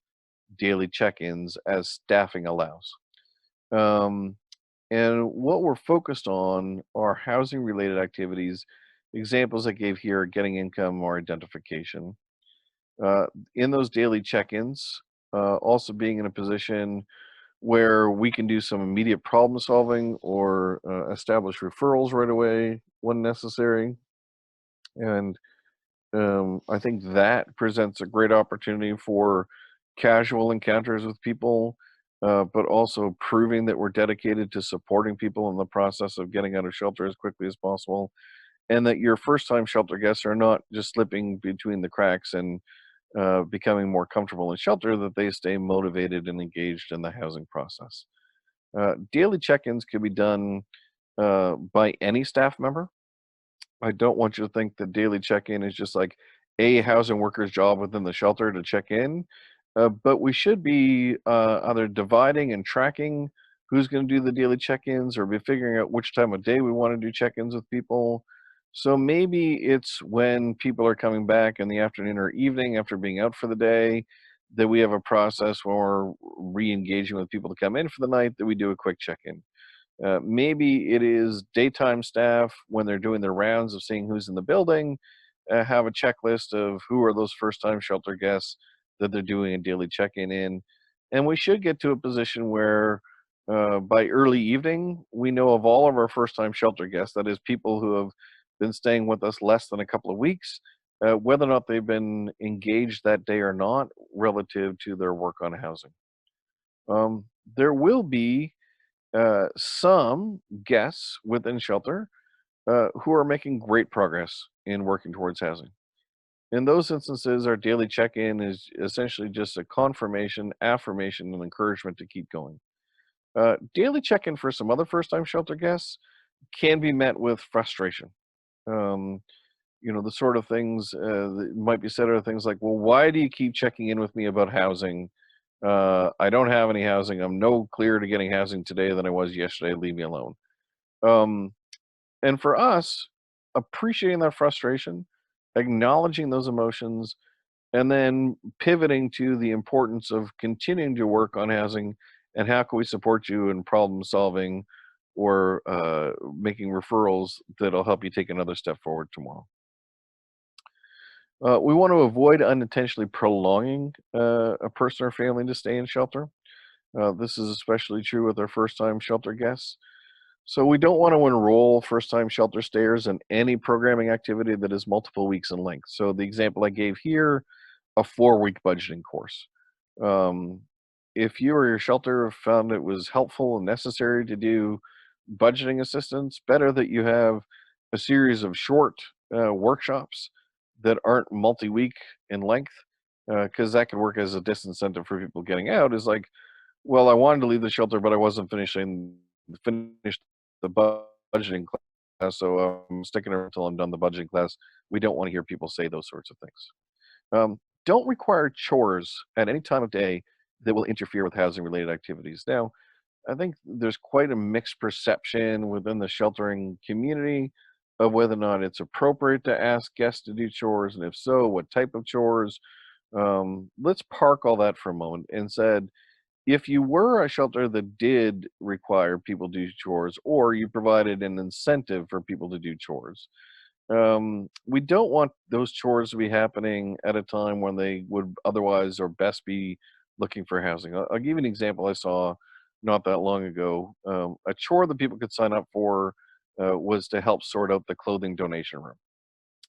daily check-ins as staffing allows. And what we're focused on are housing related activities. Examples I gave here are getting income or identification. In those daily check-ins, also being in a position where we can do some immediate problem solving or establish referrals right away when necessary. And I think that presents a great opportunity for casual encounters with people, but also proving that we're dedicated to supporting people in the process of getting out of shelter as quickly as possible, and that your first time shelter guests are not just slipping between the cracks and becoming more comfortable in shelter, that they stay motivated and engaged in the housing process. Daily check-ins can be done by any staff member. I don't want you to think that daily check-in is just like a housing worker's job within the shelter to check in, but we should be either dividing and tracking who's going to do the daily check-ins, or be figuring out which time of day we want to do check-ins with people. So maybe it's when people are coming back in the afternoon or evening after being out for the day, that we have a process where we're re-engaging with people to come in for the night, that we do a quick check-in. Maybe it is daytime staff when they're doing their rounds of seeing who's in the building, have a checklist of who are those first time shelter guests that they're doing a daily check-in in. And we should get to a position where by early evening, we know of all of our first time shelter guests, that is people who have been staying with us less than a couple of weeks, whether or not they've been engaged that day or not relative to their work on housing. There will be some guests within shelter who are making great progress in working towards housing. In those instances, our daily check-in is essentially just a confirmation, affirmation, and encouragement to keep going. Daily check-in for some other first-time shelter guests can be met with frustration. The sort of things that might be said are things like, well, why do you keep checking in with me about housing? I don't have any housing. I'm no clearer to getting housing today than I was yesterday. Leave me alone. And for us, appreciating that frustration, acknowledging those emotions, and then pivoting to the importance of continuing to work on housing and how can we support you in problem solving or making referrals that'll help you take another step forward tomorrow. We want to avoid unintentionally prolonging a person or family to stay in shelter. This is especially true with our first-time shelter guests. So we don't want to enroll first-time shelter stayers in any programming activity that is multiple weeks in length. So the example I gave here, a 4-week budgeting course. If you or your shelter found it was helpful and necessary to do budgeting assistance, better that you have a series of short workshops that aren't multi-week in length, because that could work as a disincentive for people getting out. Is like, well, I wanted to leave the shelter, but I wasn't finished the budgeting class, so I'm sticking around until I'm done the budgeting class. We don't want to hear people say those sorts of things. Don't require chores at any time of day that will interfere with housing related activities. Now, I think there's quite a mixed perception within the sheltering community of whether or not it's appropriate to ask guests to do chores, and if so, what type of chores. Let's park all that for a moment and said, if you were a shelter that did require people to do chores, or you provided an incentive for people to do chores, we don't want those chores to be happening at a time when they would otherwise or best be looking for housing. I'll give you an example I saw not that long ago. A chore that people could sign up for was to help sort out the clothing donation room.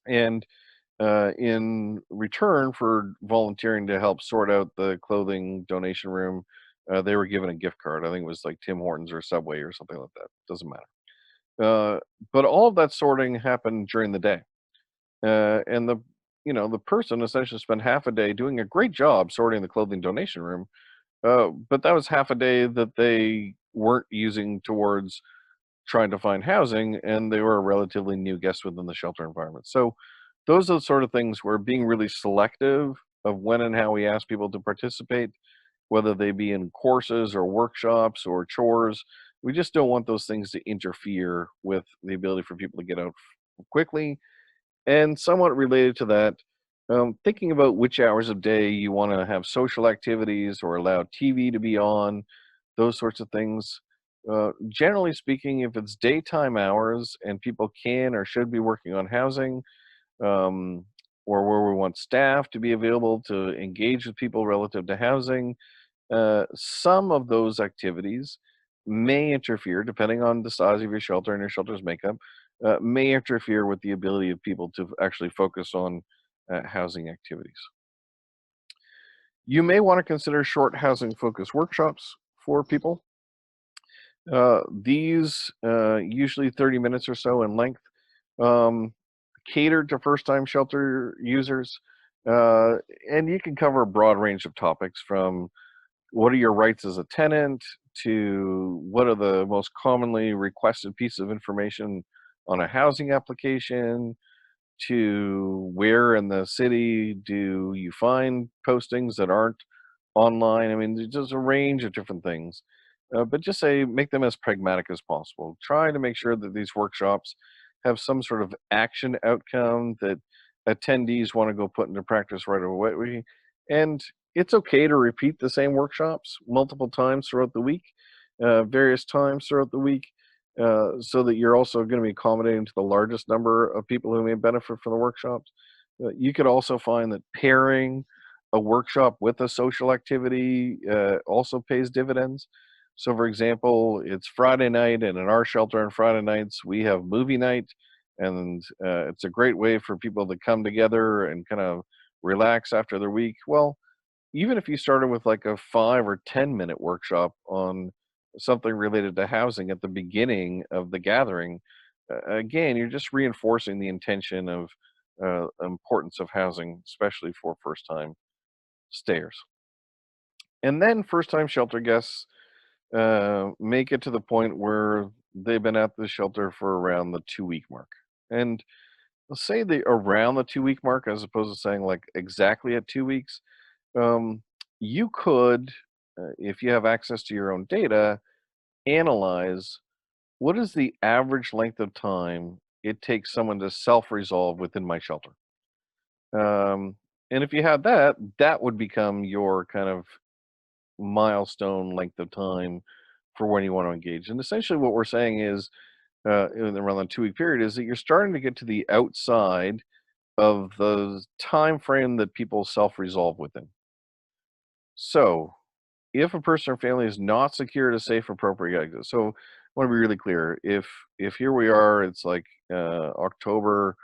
And in return for volunteering to help sort out the clothing donation room, they were given a gift card. I think it was like Tim Hortons or Subway or something like that. Doesn't matter. But all of that sorting happened during the day. And the person essentially spent half a day doing a great job sorting the clothing donation room. But that was half a day that they weren't using towards trying to find housing, and they were a relatively new guest within the shelter environment. So those are the sort of things where being really selective of when and how we ask people to participate, whether they be in courses or workshops or chores. We just don't want those things to interfere with the ability for people to get out quickly. And somewhat related to that, thinking about which hours of day you want to have social activities or allow TV to be on, those sorts of things. Generally speaking, if it's daytime hours and people can or should be working on housing, um, or where we want staff to be available to engage with people relative to housing, some of those activities may interfere, depending on the size of your shelter and your shelter's makeup, may interfere with the ability of people to actually focus on housing activities. You may want to consider short housing focused workshops for people. These, usually 30 minutes or so in length, um, catered to first-time shelter users, uh, and you can cover a broad range of topics from what are your rights as a tenant to what are the most commonly requested pieces of information on a housing application to where in the city do you find postings that aren't online. I mean, there's just a range of different things. But just say, make them as pragmatic as possible. Try to make sure that these workshops have some sort of action outcome that attendees want to go put into practice right away. And it's okay to repeat the same workshops multiple times throughout the week, various times throughout the week, so that you're also going to be accommodating to the largest number of people who may benefit from the workshops. You could also find that pairing a workshop with a social activity also pays dividends. So for example, it's Friday night, and in our shelter on Friday nights, we have movie night, and it's a great way for people to come together and kind of relax after their week. Well, even if you started with like a 5 or 10 minute workshop on something related to housing at the beginning of the gathering, again, you're just reinforcing the intention of importance of housing, especially for first time stayers. And then first time shelter guests make it to the point where they've been at the shelter for around the 2 week mark. And let's say they around the 2 week mark, as opposed to saying like exactly at 2 weeks. um, you could, if you have access to your own data, analyze what is the average length of time it takes someone to self-resolve within my shelter. Um, and if you had that, that would become your kind of milestone length of time for when you want to engage. And essentially what we're saying is, around the 2 week period, is that you're starting to get to the outside of the time frame that people self-resolve within. So if a person or family is not secured a safe, appropriate exit. So I want to be really clear. If here we are, it's like October,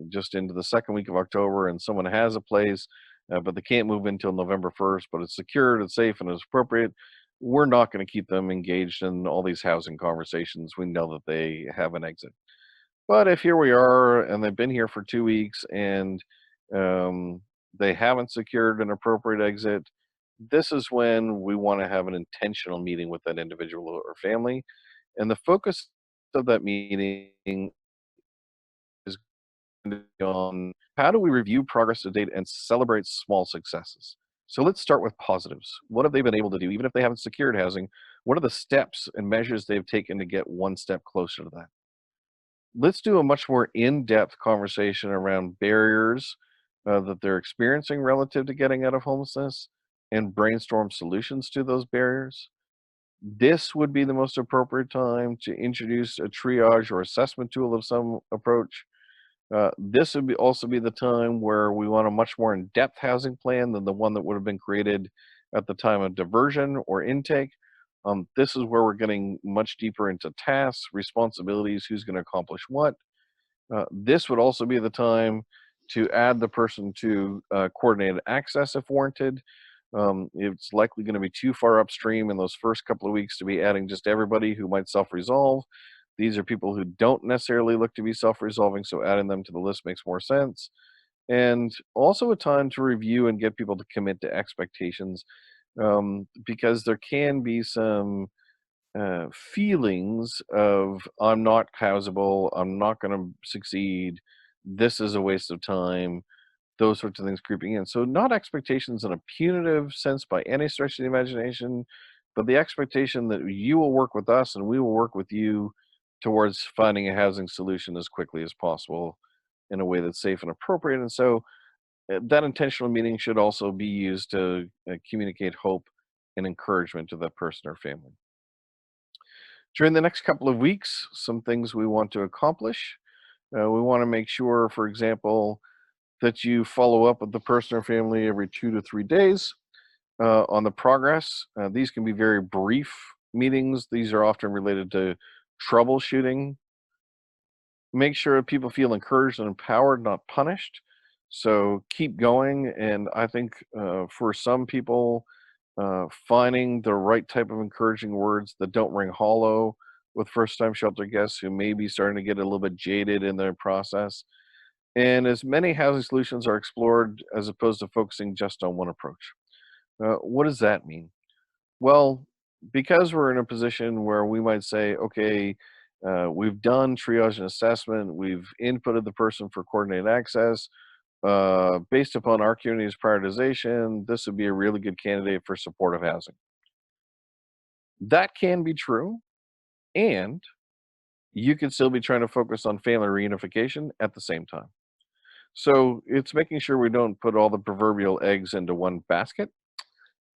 just into the second week of October, and someone has a place, but they can't move until November 1st, but it's secured, it's safe, and it's appropriate. We're not going to keep them engaged in all these housing conversations. We know that they have an exit. But if here we are and they've been here for 2 weeks and they haven't secured an appropriate exit, this is when we want to have an intentional meeting with that individual or family. And the focus of that meeting is going to be on how do we review progress to date and celebrate small successes. So let's start with positives. What have they been able to do? Even if they haven't secured housing, what are the steps and measures they've taken to get one step closer to that? Let's do a much more in-depth conversation around barriers that they're experiencing relative to getting out of homelessness and brainstorm solutions to those barriers. This would be the most appropriate time to introduce a triage or assessment tool of some approach. This would also be the time where we want a much more in-depth housing plan than the one that would have been created at the time of diversion or intake. This is where we're getting much deeper into tasks, responsibilities, who's going to accomplish what. This would also be the time to add the person to coordinated access if warranted. It's likely going to be too far upstream in those first couple of weeks to be adding just everybody who might self-resolve. These are people who don't necessarily look to be self-resolving, so adding them to the list makes more sense. And also a time to review and get people to commit to expectations, because there can be some feelings of I'm not housable, I'm not going to succeed, this is a waste of time, those sorts of things creeping in. So not expectations in a punitive sense by any stretch of the imagination, but the expectation that you will work with us and we will work with you towards finding a housing solution as quickly as possible in a way that's safe and appropriate. And so that intentional meeting should also be used to communicate hope and encouragement to that person or family. During the next couple of weeks, some things we want to accomplish. We want to make sure, for example, that you follow up with the person or family every 2 to 3 days on the progress. These can be very brief meetings. These are often related to troubleshooting. Make sure people feel encouraged and empowered, not punished. So keep going. And I think for some people, finding the right type of encouraging words that don't ring hollow with first-time shelter guests who may be starting to get a little bit jaded in their process. And as many housing solutions are explored as opposed to focusing just on one approach. What does that mean? Well, because we're in a position where we might say, okay, we've done triage and assessment, we've inputted the person for coordinated access. Based upon our community's prioritization, this would be a really good candidate for supportive housing. That can be true, and you can still be trying to focus on family reunification at the same time. So it's making sure we don't put all the proverbial eggs into one basket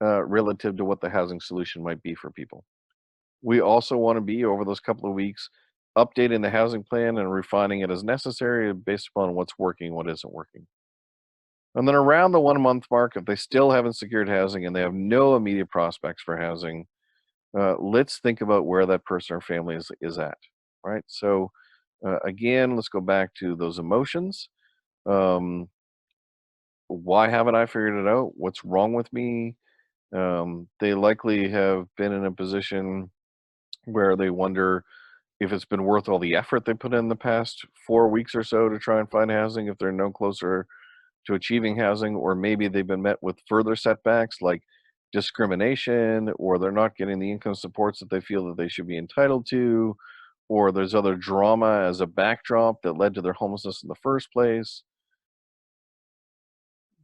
relative to what the housing solution might be for people. We also want to be, over those couple of weeks, updating the housing plan and refining it as necessary based upon what's working and what isn't working. And then around the 1 month mark, if they still haven't secured housing and they have no immediate prospects for housing, let's think about where that person or family is at, right? So again, let's go back to those emotions. Why haven't I figured it out? What's wrong with me? They likely have been in a position where they wonder if it's been worth all the effort they put in the past 4 weeks or so to try and find housing, if they're no closer to achieving housing, or maybe they've been met with further setbacks like discrimination, or they're not getting the income supports that they feel that they should be entitled to, or there's other drama as a backdrop that led to their homelessness in the first place.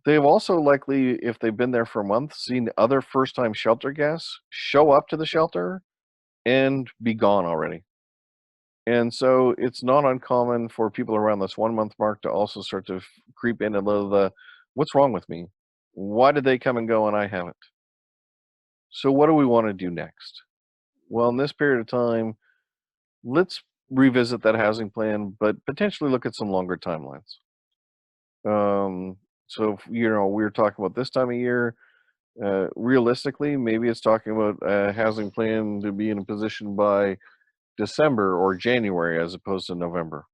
They've also likely, if they've been there for a month, seen other first-time shelter guests show up to the shelter and be gone already. And so it's not uncommon for people around this 1 month mark to also start to creep in a little of the, what's wrong with me? Why did they come and go and I haven't? So what do we want to do next? Well, in this period of time, let's revisit that housing plan, but potentially look at some longer timelines. So if, we were talking about this time of year, realistically, maybe it's talking about a housing plan to be in a position by December or January as opposed to November.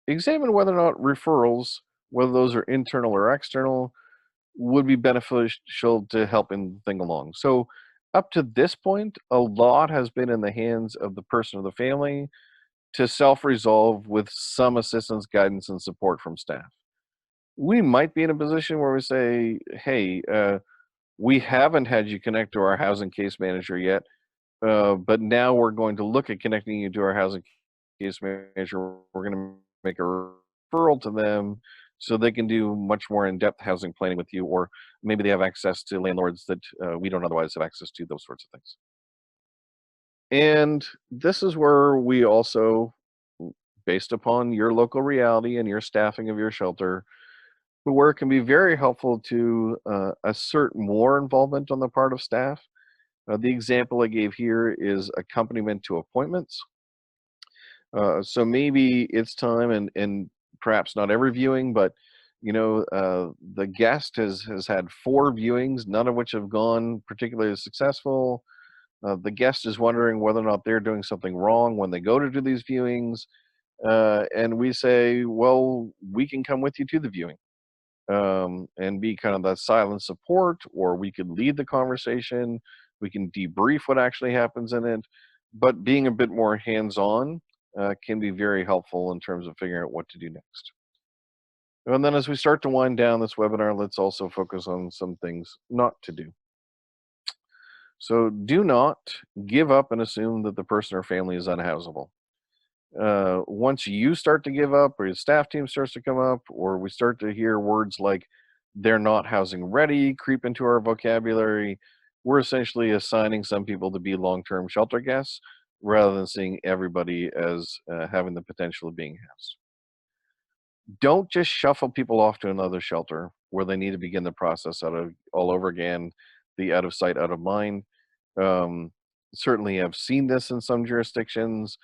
Examine whether or not referrals, whether those are internal or external, would be beneficial to helping the thing along. So up to this point, a lot has been in the hands of the person or the family to self-resolve with some assistance, guidance, and support from staff. We might be in a position where we say, hey, we haven't had you connect to our housing case manager yet, but now we're going to look at connecting you to our housing case manager. We're going to make a referral to them so they can do much more in-depth housing planning with you, or maybe they have access to landlords that we don't otherwise have access to, those sorts of things. And this is where we also, based upon your local reality and your staffing of your shelter, where it can be very helpful to assert more involvement on the part of staff. The example I gave here is accompaniment to appointments. So maybe it's time, and perhaps not every viewing, but the guest has had 4 viewings, none of which have gone particularly successful. The guest is wondering whether or not they're doing something wrong when they go to do these viewings. And we say, well, we can come with you to the viewing and be kind of that silent support, or we could lead the conversation. We can debrief what actually happens in it, but being a bit more hands-on can be very helpful in terms of figuring out what to do next. And then as we start to wind down this webinar, let's also focus on some things not to do. So do not give up and assume that the person or family is unhousable. Once you start to give up, or your staff team starts to come up, or we start to hear words like they're not housing ready creep into our vocabulary, we're essentially assigning some people to be long-term shelter guests rather than seeing everybody as having the potential of being housed. Don't just shuffle people off to another shelter where they need to begin the process all over again, the out of sight, out of mind. Um, Certainly have seen this in some jurisdictions.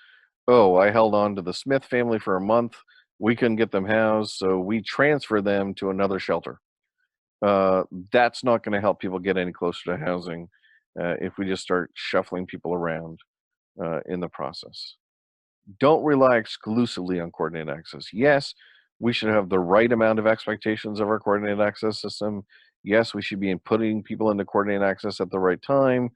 Oh, I held on to the Smith family for a month. We couldn't get them housed, so we transfer them to another shelter. That's not going to help people get any closer to housing if we just start shuffling people around in the process. Don't rely exclusively on coordinated access. Yes, we should have the right amount of expectations of our coordinated access system. Yes, we should be putting people into coordinated access at the right time.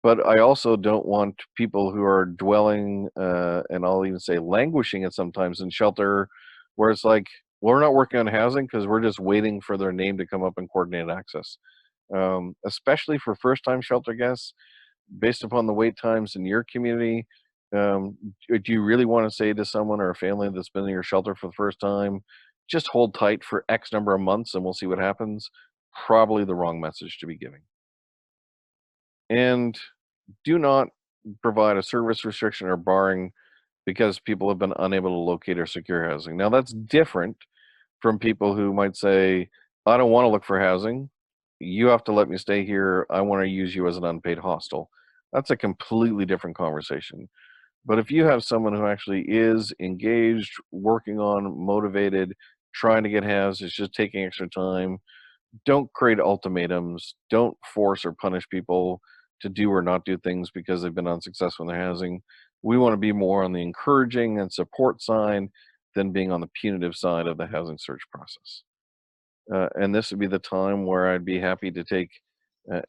But I also don't want people who are dwelling, and I'll even say languishing at sometimes in shelter, where it's like, well, we're not working on housing because we're just waiting for their name to come up in coordinated access. Especially for first-time shelter guests, based upon the wait times in your community, do you really want to say to someone or a family that's been in your shelter for the first time, just hold tight for X number of months and we'll see what happens? Probably the wrong message to be giving. And do not provide a service restriction or barring because people have been unable to locate or secure housing. Now, that's different from people who might say, I don't want to look for housing. You have to let me stay here. I want to use you as an unpaid hostel. That's a completely different conversation. But if you have someone who actually is engaged, working on, motivated, trying to get housed, it's just taking extra time, don't create ultimatums. Don't force or punish people to do or not do things because they've been unsuccessful in their housing. We want to be more on the encouraging and support side than being on the punitive side of the housing search process. And this would be the time where I'd be happy to take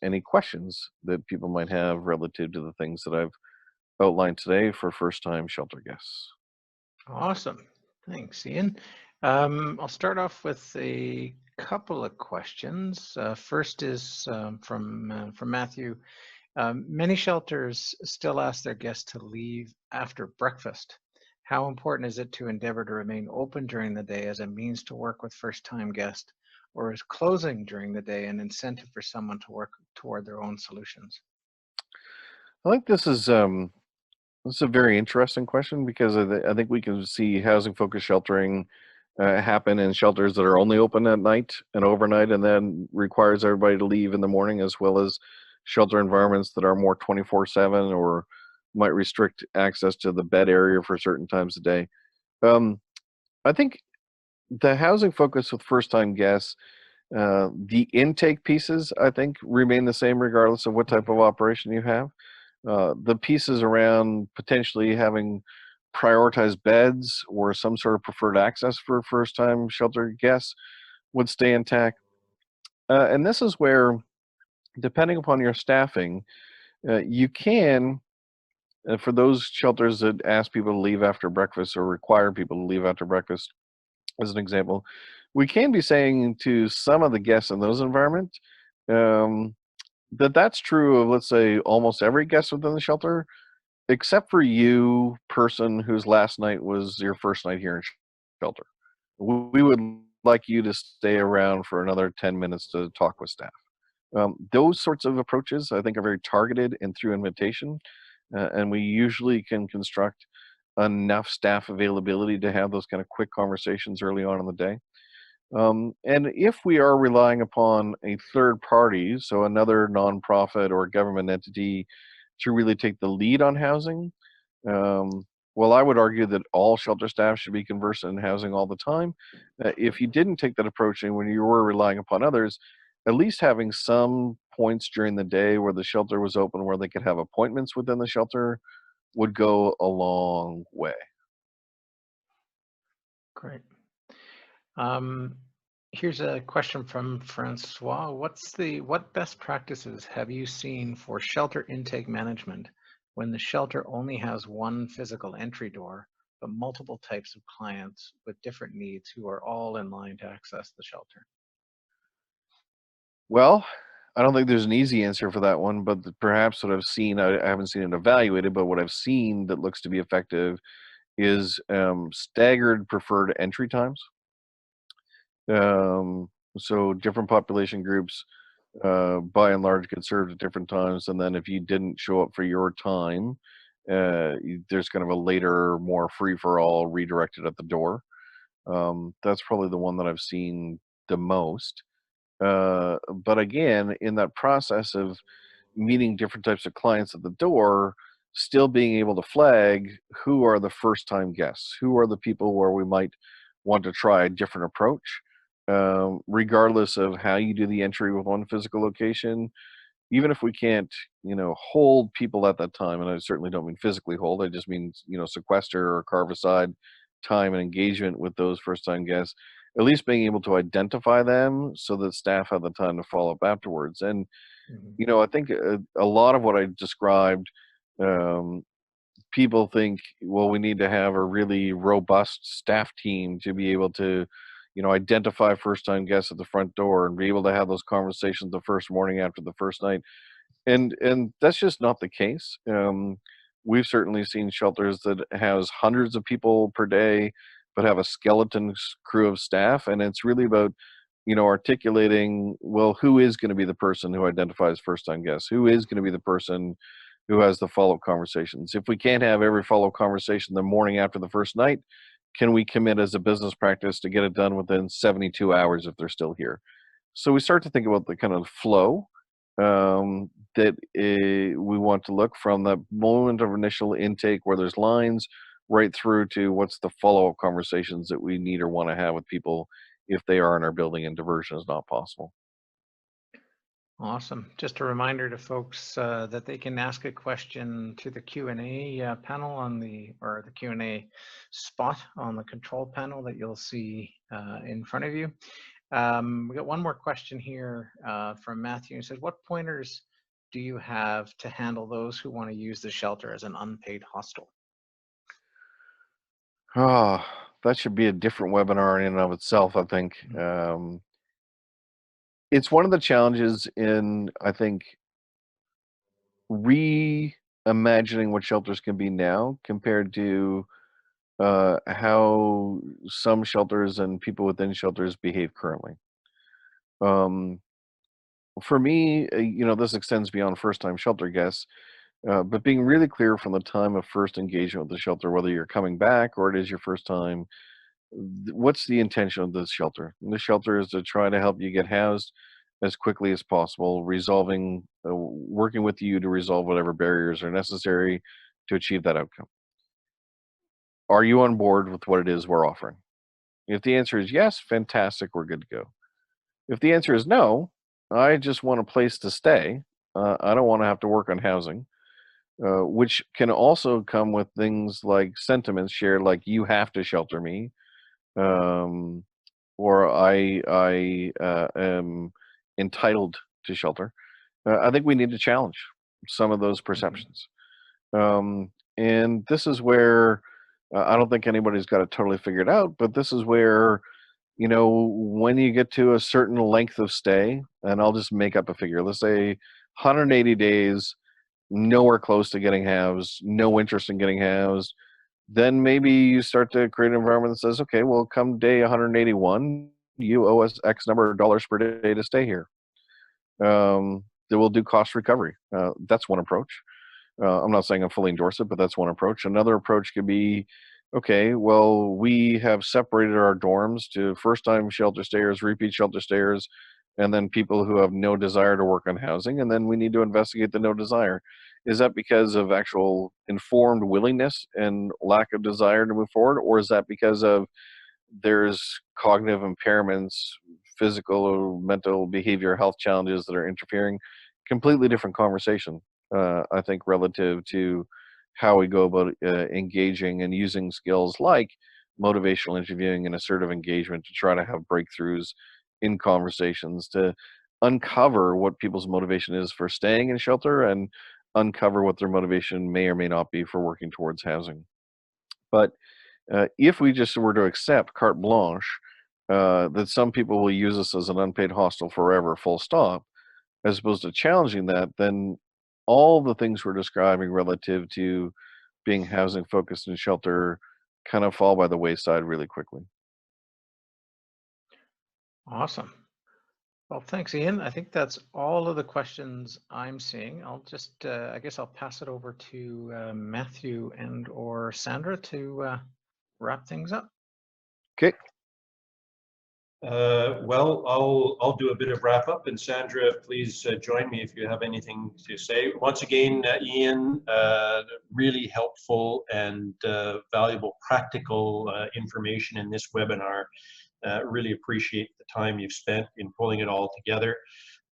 any questions that people might have relative to the things that I've outlined today for first-time shelter guests. Awesome. Thanks, Iain. I'll start off with a couple of questions. First is from Matthew. Many shelters still ask their guests to leave after breakfast. How important is it to endeavor to remain open during the day as a means to work with first-time guests, or is closing during the day an incentive for someone to work toward their own solutions? I think this is a very interesting question because I think we can see housing-focused sheltering happen in shelters that are only open at night and overnight, and then requires everybody to leave in the morning, as well as shelter environments that are more 24/7 or might restrict access to the bed area for certain times of day. Um, I think the housing focus with first-time guests, the intake pieces, I think, remain the same regardless of what type of operation you have. The pieces around potentially having prioritized beds or some sort of preferred access for first-time shelter guests would stay intact. And this is where, depending upon your staffing, you can, for those shelters that ask people to leave after breakfast or require people to leave after breakfast, as an example, we can be saying to some of the guests in those environments um, that that's true of, let's say, almost every guest within the shelter, except for you, person whose last night was your first night here in shelter. We would like you to stay around for another 10 minutes to talk with staff. Those sorts of approaches, I think, are very targeted and through invitation, and we usually can construct enough staff availability to have those kind of quick conversations early on in the day. And if we are relying upon a third party, so another nonprofit or government entity, to really take the lead on housing, um, well, I would argue that all shelter staff should be conversant in housing all the time. If you didn't take that approach and when you were relying upon others, at least having some points during the day where the shelter was open where they could have appointments within the shelter would go a long way. Great. Um, Here's a question from Francois. What best practices have you seen for shelter intake management when the shelter only has one physical entry door, but multiple types of clients with different needs who are all in line to access the shelter? Well, I don't think there's an easy answer for that one, but perhaps what I've seen, I haven't seen it evaluated, but what I've seen that looks to be effective is staggered preferred entry times. Um, so different population groups, by and large, get served at different times, and then if you didn't show up for your time, there's kind of a later, more free-for-all redirected at the door. That's probably the one that I've seen the most. But again, in that process of meeting different types of clients at the door, still being able to flag who are the first time guests, who are the people where we might want to try a different approach, regardless of how you do the entry with one physical location. Even if we can't, hold people at that time, and I certainly don't mean physically hold, I just mean, sequester or carve aside time and engagement with those first time guests, at least being able to identify them so that staff have the time to follow up afterwards. And Mhm. I think a lot of what I described, um, people think, well, we need to have a really robust staff team to be able to, identify first time guests at the front door and be able to have those conversations the first morning after the first night. And that's just not the case. We've certainly seen shelters that has hundreds of people per day, but have a skeleton crew of staff, and it's really about articulating, well, who is going to be the person who identifies first time guests, who is going to be the person who has the follow-up conversations. If we can't have every follow-up conversation the morning after the first night, can we commit as a business practice to get it done within 72 hours if they're still here? So we start to think about the kind of flow, that we want to look from the moment of initial intake where there's lines right through to what's the follow-up conversations that we need or want to have with people if they are in our building and diversion is not possible. Awesome. Just a reminder to folks that they can ask a question to the Q&A panel or the Q&A spot on the control panel that you'll see in front of you. We got one more question here from Matthew. He says, what pointers do you have to handle those who want to use the shelter as an unpaid hostel? Ah, that should be a different webinar in and of itself, I think. It's one of the challenges in, I think, reimagining what shelters can be now compared to how some shelters and people within shelters behave currently. Um, for me, this extends beyond first-time shelter guests, but being really clear from the time of first engagement with the shelter, whether you're coming back or it is your first time, what's the intention of this shelter? And the shelter is to try to help you get housed as quickly as possible, working with you to resolve whatever barriers are necessary to achieve that outcome. Are you on board with what it is we're offering? If the answer is yes, fantastic, we're good to go. If the answer is no, I just want a place to stay. I don't want to have to work on housing, which can also come with things like sentiments shared, like you have to shelter me, um, or I am entitled to shelter. I think we need to challenge some of those perceptions. And this is where I don't think anybody's got it totally figured out, but this is where, when you get to a certain length of stay, and I'll just make up a figure, let's say 180 days, nowhere close to getting housed, no interest in getting housed, then maybe you start to create an environment that says, okay, well, come day 181, you owe us X number of dollars per day to stay here. That will do cost recovery. That's one approach. I'm not saying I fully endorse it, but that's one approach. Another approach could be, okay, well, we have separated our dorms to first-time shelter stayers, repeat shelter stayers, and then people who have no desire to work on housing, and then we need to investigate the no desire. Is that because of actual informed willingness and lack of desire to move forward, or is that because of there's cognitive impairments, physical or mental behavior health challenges that are interfering? Completely different conversation, I think, relative to how we go about engaging and using skills like motivational interviewing and assertive engagement to try to have breakthroughs in conversations to uncover what people's motivation is for staying in shelter and uncover what their motivation may or may not be for working towards housing. But if we just were to accept carte blanche, that some people will use us as an unpaid hostel forever, full stop, as opposed to challenging that, then all the things we're describing relative to being housing focused and shelter kind of fall by the wayside really quickly. Awesome. Well, thanks, Iain. I think that's all of the questions I'm seeing. I'll just, I guess I'll pass it over to Matthew and or Sandra to wrap things up. Okay. Well, I'll do a bit of wrap up, and Sandra, please join me if you have anything to say. Once again, Iain, really helpful and valuable practical information in this webinar. Really appreciate the time you've spent in pulling it all together.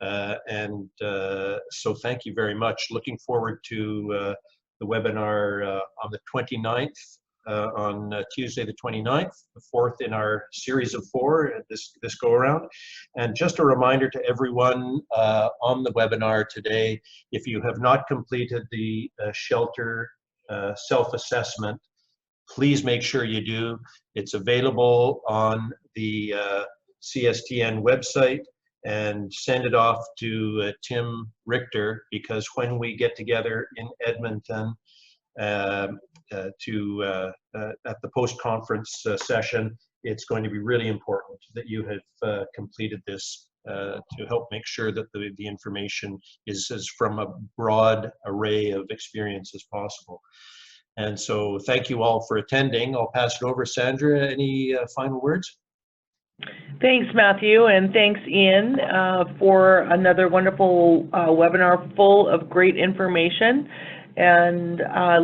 So thank you very much. Looking forward to the webinar on the 29th. On Tuesday the 29th, the fourth in our series of 4 this go around. And just a reminder to everyone on the webinar today, if you have not completed the shelter self-assessment, please make sure you do. It's available on the CSTN website, and send it off to Tim Richter, because when we get together in Edmonton at the post-conference session, it's going to be really important that you have completed this to help make sure that the information is from a broad array of experience as possible. And so thank you all for attending. I'll pass it over. Sandra, any final words? Thanks, Matthew, and thanks, Iain, for another wonderful webinar full of great information. And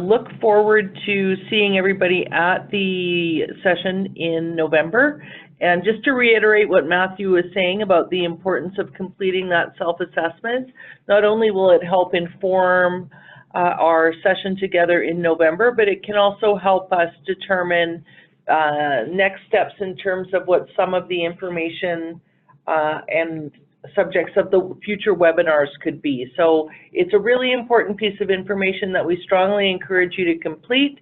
look forward to seeing everybody at the session in November. And just to reiterate what Matthew was saying about the importance of completing that self-assessment, not only will it help inform our session together in November, but it can also help us determine next steps in terms of what some of the information and subjects of the future webinars could be. So it's a really important piece of information that we strongly encourage you to complete.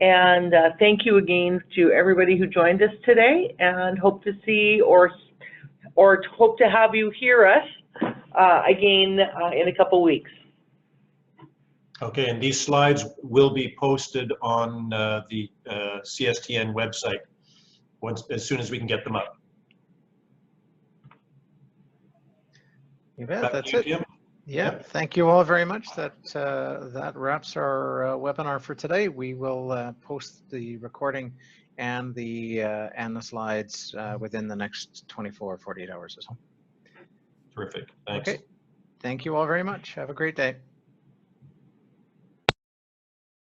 And thank you again to everybody who joined us today, and hope to see or hope to have you hear us again in a couple weeks. Okay, and these slides will be posted on the CSTN website as soon as we can get them up. You bet. That's it. Yeah. Yep. Thank you all very much. That wraps our webinar for today. We will post the recording and the slides within the next 24 or 48 hours or so. Terrific. Thanks. Okay. Thank you all very much. Have a great day.